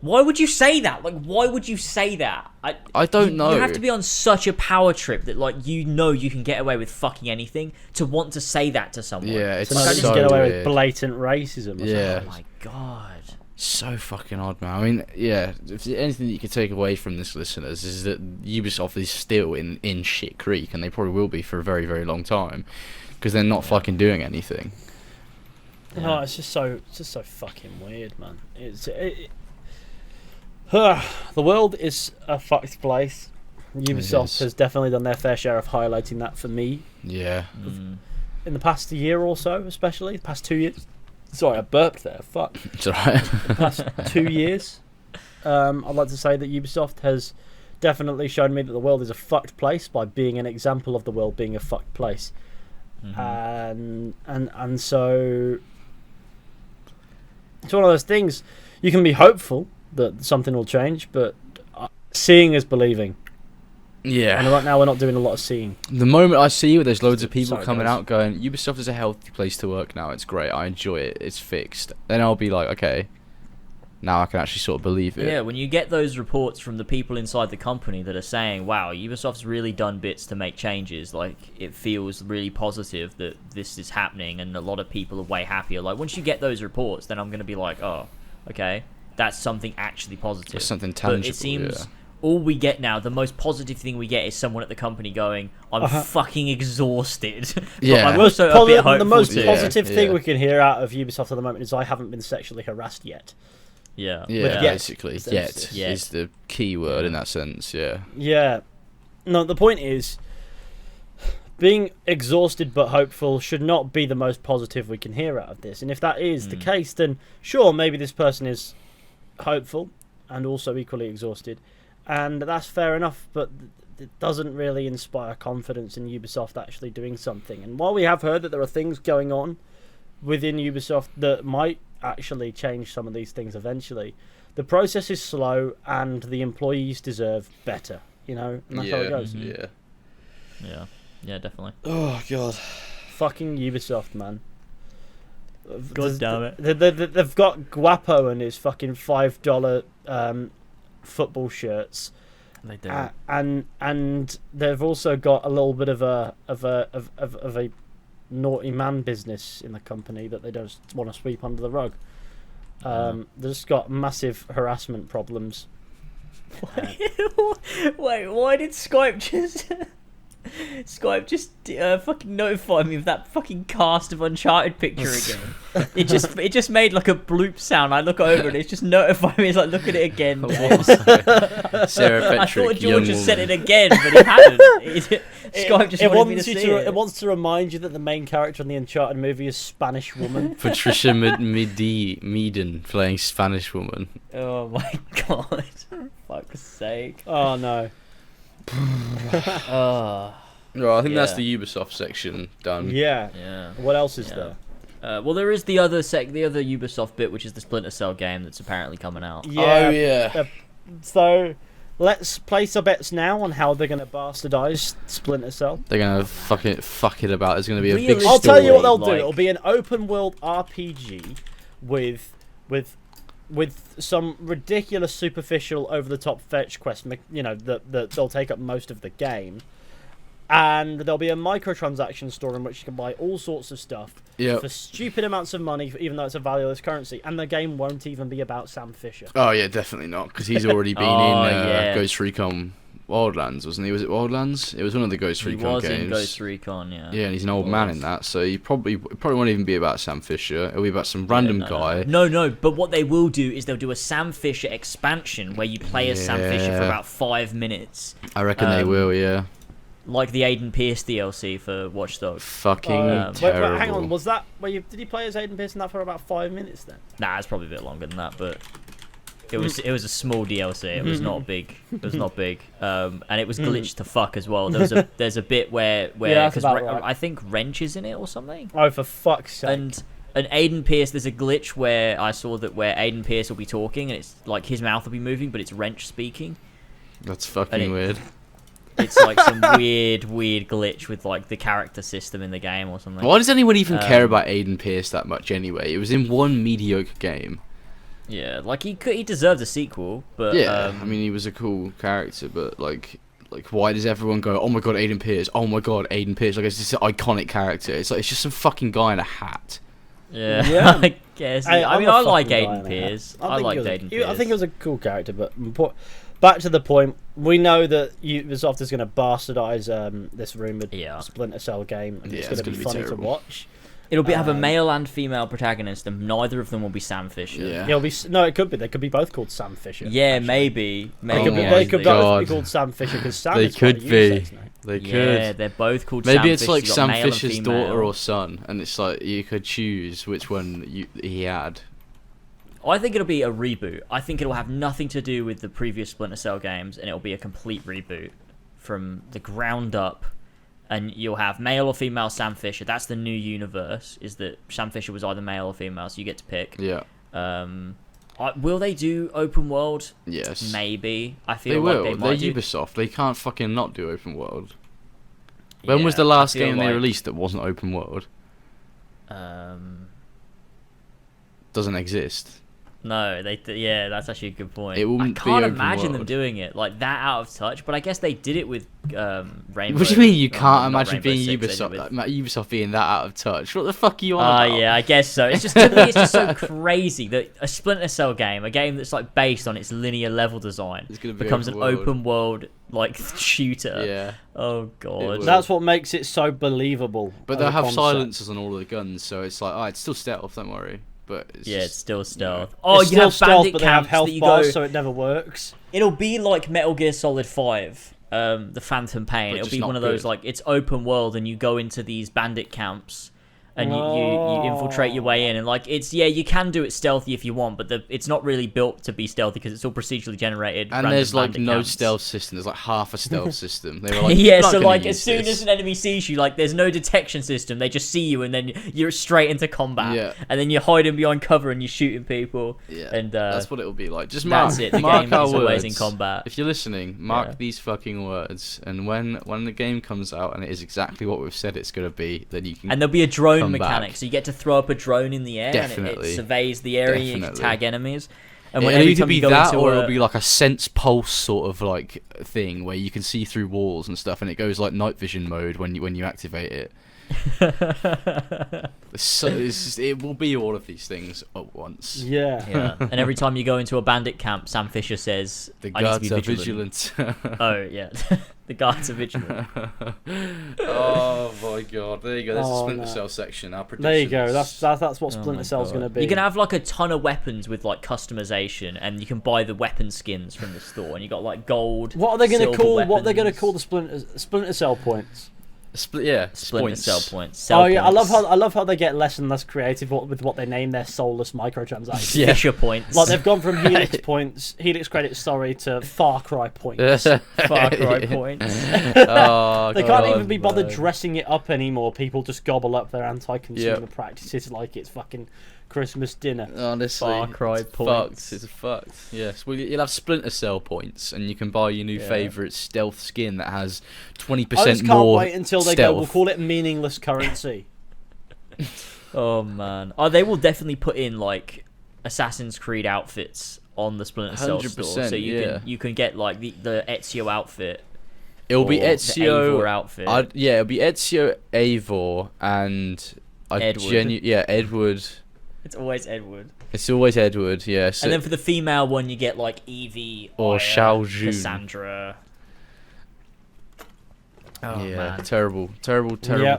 Why would you say that? Like, why would you say that? I don't know. You have to be on such a power trip that, like, you know you can get away with fucking anything to want to say that to someone. Yeah, it's So now so they just get away weird. with blatant racism. Or Yeah. Oh my god. So fucking odd, man. I mean, yeah, if there's anything that you can take away from this, listeners, is that Ubisoft is still in shit creek, and they probably will be for a very, very long time, because they're not fucking doing anything. something. Oh, it's just so fucking weird, man. The world is a fucked place. Ubisoft has definitely done their fair share of highlighting that for me Yeah. in the past year or so, especially the past 2 years. Sorry, I burped there. Fuck. It's alright. The past 2 years, I'd like to say that Ubisoft has definitely shown me that the world is a fucked place by being an example of the world being a fucked place. And so it's one of those things. You can be hopeful that something will change, but seeing is believing. Yeah. And right now we're not doing a lot of seeing. The moment I see where there's loads of people Sorry, coming guys. out going, Ubisoft is a healthy place to work now, it's great, I enjoy it, it's fixed, then I'll be like, okay, now I can actually sort of believe it. Yeah, when you get those reports from the people inside the company that are saying, wow, Ubisoft's really done bits to make changes, like, it feels really positive that this is happening and a lot of people are way happier. Like, once you get those reports, then I'm going to be like, oh, okay, that's something actually positive. It's something tangible, But it seems yeah. all we get now, the most positive thing we get is someone at the company going, I'm fucking exhausted. But Yeah. I'm also a bit hopeful the most too. positive thing Yeah. we can hear out of Ubisoft at the moment is I haven't been sexually harassed yet. Yeah. Yeah, yet. basically. It's Yet emphasis. Yet. is the key word in that sense, yeah. Yeah. No, the point is, being exhausted but hopeful should not be the most positive we can hear out of this. And if that is the case, then sure, maybe this person is hopeful and also equally exhausted. And that's fair enough, but it doesn't really inspire confidence in Ubisoft actually doing something. And while we have heard that there are things going on within Ubisoft that might actually change some of these things eventually, the process is slow and the employees deserve better, you know? And that's how it goes. Yeah. Yeah, definitely. Oh, God. Fucking Ubisoft, man. God damn it. They've got Guapo and his fucking $5 football shirts. They do. And they've also got a little bit of a naughty man business in the company that they don't want to sweep under the rug. They've just got massive harassment problems. Wait, why did Skype just fucking notify me of that fucking cast of Uncharted picture again? It just made like a bloop sound. I look over and it's just notified me. It's like, look at it again. James. Sarah I Patrick, thought George young just said it woman. again, but he hadn't. Skype just wanted me to see it. It wants to remind you that the main character in the Uncharted movie is Spanish woman. Patricia Meaden playing Spanish woman. Oh my god! For fuck's sake! Oh no. Oh. Well, I think that's Yeah. the Ubisoft section done. Yeah. Yeah. What else is Yeah. there? Well, there is the other Ubisoft bit, which is the Splinter Cell game that's apparently coming out. Yeah. Oh, yeah. So let's place our bets now on how they're going to bastardize Splinter Cell. They're going to fuck it about. There's going to be a big Really? I'll story. tell you what they'll do. like- It'll be an open world RPG with some ridiculous, superficial, over the top fetch quest. You know that they'll take up most of the game, and there'll be a microtransaction store in which you can buy all sorts of stuff Yep. for stupid amounts of money, even though it's a valueless currency. And the game won't even be about Sam Fisher. Oh, yeah, definitely not, because he's already been Oh, in yeah. Ghost Recon Wildlands, wasn't he? Was it Wildlands? It was one of the Ghost He Recon was games. in Ghost Recon, yeah. Yeah, and he's an old man in that, so it probably won't even be about Sam Fisher. It'll be about some random guy. No, but what they will do is they'll do a Sam Fisher expansion where you play as Sam Fisher for Yeah. about 5 minutes. I reckon they will, yeah. Like the Aiden Pierce DLC for Watch Dogs. Fucking Wait, terrible. hang on. Was that did you play as Aiden Pierce in that for about 5 minutes then? Nah, it's probably a bit longer than that, but it was a small DLC. It was not big. It was not big. And it was glitched to fuck as well. There's a bit where Yeah, that's about right. I think Wrench is in it or something. Oh, for fuck's sake! And Aiden Pierce, there's a glitch where I saw that where Aiden Pierce will be talking and it's like his mouth will be moving, but it's Wrench speaking. That's fucking weird. It's like some weird glitch with like the character system in the game or something. Why does anyone even care about Aiden Pierce that much anyway? It was in one mediocre game. Yeah, like he deserved a sequel, but Yeah, I mean, he was a cool character, but like why does everyone go, oh my god, Aiden Pierce, oh my god, Aiden Pierce, like it's this iconic character. It's like it's just some fucking guy in a hat. yeah, I guess. I mean, I like Aiden Pierce. Pierce. I like Aiden Pierce. I think it was a cool character, but back to the point, we know that Ubisoft is going to bastardize this rumored Yeah. Splinter Cell game, and Yeah, it's it's going to be gonna be funny to terrible. watch. It'll have a male and female protagonist, and neither of them will be Sam Fisher. Yeah. It'll be no. It could be. They could be both called Sam Fisher. Yeah, actually. maybe. They could both be God. called Sam Fisher because Sam They is quite could a be. unisex name. They Yeah, could. they're both called Maybe Sam it's Fisher. like You got Sam male and Fisher's female. daughter or son, and it's like you could choose which one he had. I think it'll be a reboot. I think it'll have nothing to do with the previous Splinter Cell games, and it'll be a complete reboot from the ground up. And you'll have male or female Sam Fisher. That's the new universe, is that Sam Fisher was either male or female, so you get to pick. Yeah. Will they do open world? Yes. Maybe. I They feel like will. they They're might do. Ubisoft. They can't fucking not do open world. When was Yeah, the last I feel game they like, released that wasn't open world? Doesn't exist. No, yeah, that's actually a good point. It I wouldn't be can't open imagine them world. doing it like that out of touch, but I guess they did it with Rainbow. What do you mean you not can't imagine Rainbow being Six, they did Ubisoft? with- Ubisoft being that out of touch? What the fuck are you on about? Yeah, I guess so. It's just to me, it's just so crazy that a Splinter Cell game, a game that's like based on its linear level design, It's gonna be becomes an open world. open world like shooter. Yeah. Oh god. will. That's what makes it so believable. But as they'll a have concept. silencers on all of the guns, so it's like, it's still stealth, don't worry. But it's Yeah, it's just, still stealth. know. Oh, It's you still have stealth, bandit but they have camps health that you bars, go. so it never works. It'll be like Metal Gear Solid 5, the Phantom Pain. But It'll just be not one of those good. like it's open world and you go into these bandit camps and you infiltrate your way in, and like you can do it stealthy if you want, but it's not really built to be stealthy because it's all procedurally generated. And random there's like bandit no camps. stealth system. There's like half a stealth system. They were like, Yeah, "You're not so gonna like use as soon this." as an enemy sees you, like there's no detection system. They just see you and then you're straight into combat. Yeah. And then you're hiding behind cover and you're shooting people. Yeah, And that's what it will be like. Just mark, that's it. The mark game our is always in words. combat. If you're listening, mark Yeah. these fucking words, and when the game comes out and it is exactly what we've said it's gonna be, then you can. And there'll be a drone come mechanic, back. so you get to throw up a drone in the air and Definitely. it surveys the area and you can Definitely. tag enemies. And It'll every either time be you go that, into or a- it'll be like a sense pulse sort of like thing where you can see through walls and stuff, and it goes like night vision mode when you activate it. It will be all of these things at once. Yeah. Yeah. And every time you go into a bandit camp, Sam Fisher says, The "I need to guards be are vigilant." vigilant. Oh yeah, the guards are vigilant. Oh my god! There you go. There's the Oh, Splinter no. Cell section. Our There you go. predictions. That's what Oh Splinter my Cell's God. going to be. You can have like a ton of weapons with like customization, and you can buy the weapon skins from the store, and you got like gold. What are they going to silver call? What are they going to weapons. call the Splinter Cell points? Splinter Splinter points. Cell points. Oh Cell yeah, points. I love how they get less and less creative with what they name their soulless microtransactions. Yeah. Fisher points. Like they've gone from Helix credits, sorry, to Far Cry points. Far Cry points. Oh, They can't God, even be bothered man. dressing it up anymore. People just gobble up their anti-consumer Yep. practices like it's fucking Christmas dinner. Honestly, Far Cry it's points. Fucked. It's fucked. Yes, well, you'll have Splinter Cell points, and you can buy your new Yeah. favourite stealth skin that has 20% I just can't more wait until they stealth. go. We'll call it meaningless currency. Oh man. Oh, they will definitely put in like Assassin's Creed outfits on the Splinter Cell store, 100%, so yeah. you can get like the Ezio outfit. It'll be or the Ezio Eivor outfit. Yeah, it'll be Ezio, Eivor, and Edward. Edward. It's always Edward. It's always Edward. Yeah. So, And then for the female one, you get like Evie Or Aya, Xiao Jun. Cassandra. Oh yeah, man. terrible Yep.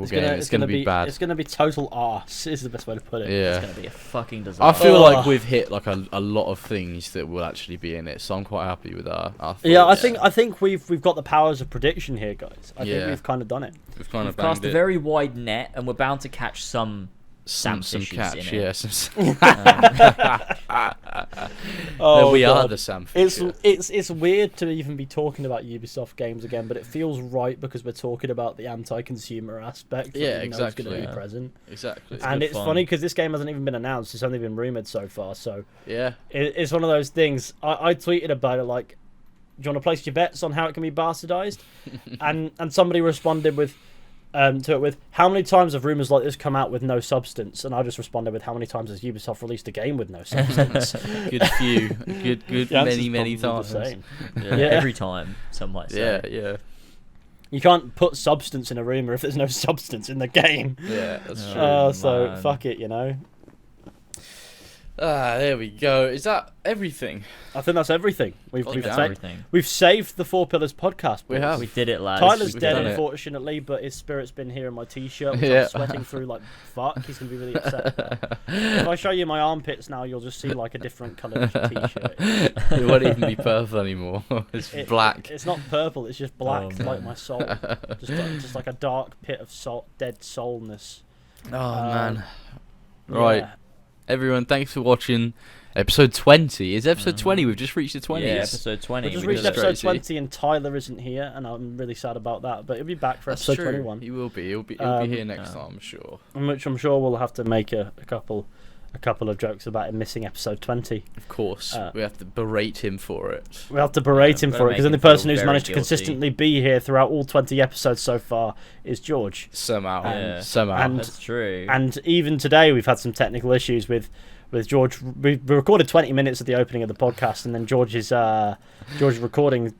game. It's gonna be bad. It's gonna be total arse. Is the best way to put it. Yeah. It's gonna be a fucking I disaster. feel Oh. like we've hit like a lot of things that will actually be in it, so I'm quite happy with our Yeah, I thoughts. think we've got the powers of prediction here, guys. I think Yeah. we've kind of done it. We've kind We've of cast banged a it. very wide net, and we're bound to catch some Sam some Fishers catch, in it. yeah. We are the Sam Fisher. It's weird to even be talking about Ubisoft games again, but it feels right because we're talking about the anti-consumer aspect. That Yeah, we know is going exactly. to be present. Exactly. And good it's fun. funny because this game hasn't even been announced; it's only been rumored so far. So Yeah. it's one of those things. I tweeted about it like, "Do you want to place your bets on how it can be bastardized?" and somebody responded with. To it with how many times have rumors like this come out with no substance, and I just responded with how many times has Ubisoft released a game with no substance. Good few. Good The answer's many probably the times. same. Yeah, Yeah. every time, some might say. Yeah. You can't put substance in a rumor if there's no substance in the game. Yeah, that's true. Oh, So man. fuck it, you know. There we go. Is that everything? I think that's everything. We've done everything. We've saved the Four Pillars podcast. We have. We did it, lads. Tyler's We've dead, done it. unfortunately, but his spirit's been here in my t-shirt, which Yeah. I'm sweating through like fuck. He's gonna be really upset. If I show you my armpits now, you'll just see like a different coloured t-shirt. It won't even be purple anymore. It's black. It's not purple. It's just black, Oh, like man. my soul. just like a dark pit of dead soulness. Oh man. Yeah. Right. Everyone, thanks for watching episode 20. It's episode 20. We've just reached the 20s. Yeah, episode 20. We just We reached did it. episode crazy. 20 and Tyler isn't here, and I'm really sad about that. But he'll be back for That's episode true. 21, He will be. He'll be here next time, I'm sure. in which I'm sure we'll have to make a couple of jokes about him missing episode 20. Of course. We have to berate him for it. We'll have to berate Yeah, him we're for it, gonna because the only make him feel person who's very managed to guilty. consistently be here throughout all 20 episodes so far is George. Somehow. Yeah. Somehow. And- That's true. And even today, we've had some technical issues with George. We recorded 20 minutes at the opening of the podcast, and then George's recording.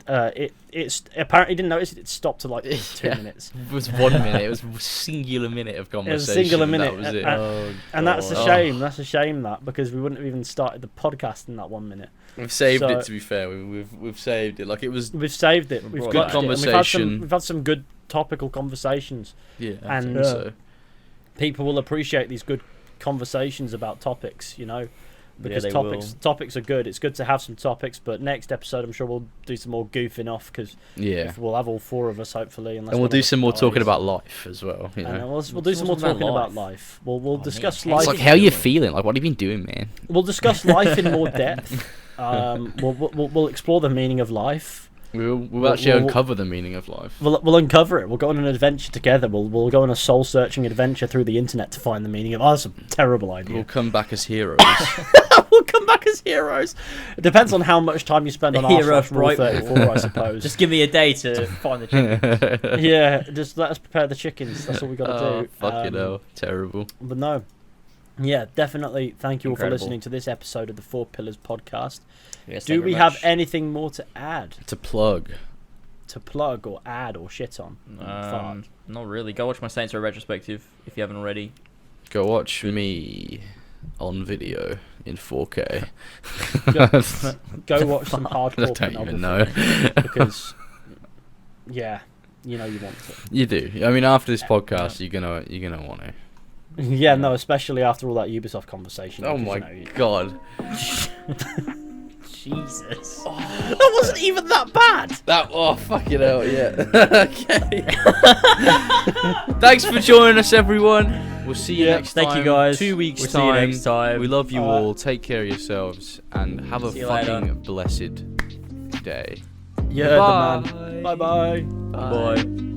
It's apparently didn't notice it stopped to like 2 Yeah. minutes. It was 1 minute. It was a singular minute of It conversation. was a singular minute, That was it. Oh, and that's a God. shame. That's a shame that because we wouldn't have even started the podcast in that 1 minute. We've saved So- it. To be fair, we've saved it. Like it was. We've saved it. We've brought got it back. Conversation. We've had some good topical conversations. Yeah. And- I think so. People will appreciate these good conversations about topics. Because they topics are good. It's good to have some topics, but next episode I'm sure we'll do some more goofing off because Yeah. we'll have all 4 of us hopefully. And we'll do some more talking about life as well. You And know. we'll do some more Talking talking about about life. life. We'll discuss man. life. It's like, how you feeling? Like, what have you been doing, man? We'll discuss life in more depth. We'll explore the meaning of life. We'll actually uncover the meaning of life. We'll uncover it. We'll go on an adventure together. We'll go on a soul searching adventure through the internet to find the meaning of. Oh, that's a terrible idea. We'll come back as heroes. We'll come back as heroes. It depends on how much time you spend on Hero r/rule right 34, I suppose. Just give me a day to find the chicken. Yeah, just let us prepare the chickens. That's all we got to Oh, do. fucking hell. Terrible. But no. Yeah, definitely. Thank you all for Incredible. listening to this episode of the Four Pillars podcast. Yes, Do thank you we very have much. anything more to add, To plug. to plug or add or shit on? Fuck. Not really. Go watch my Saints Row retrospective if you haven't already. Go watch me on video in 4K. Go watch some I hardcore don't even pornography, know. because yeah, you know you want to. You do. I mean, after this podcast, you're gonna want to. Yeah, no, especially after all that Ubisoft conversation. Oh because, my you know, god. Jesus. that wasn't even that bad. Fucking hell, yeah. Okay. Thanks for joining us, everyone. We'll see you next time. Thank you, guys. 2 weeks We'll see time. you next time. We love you Alright. all. Take care of yourselves and have a See you later. fucking blessed day. Yeah, Bye. the man. Bye bye. Bye.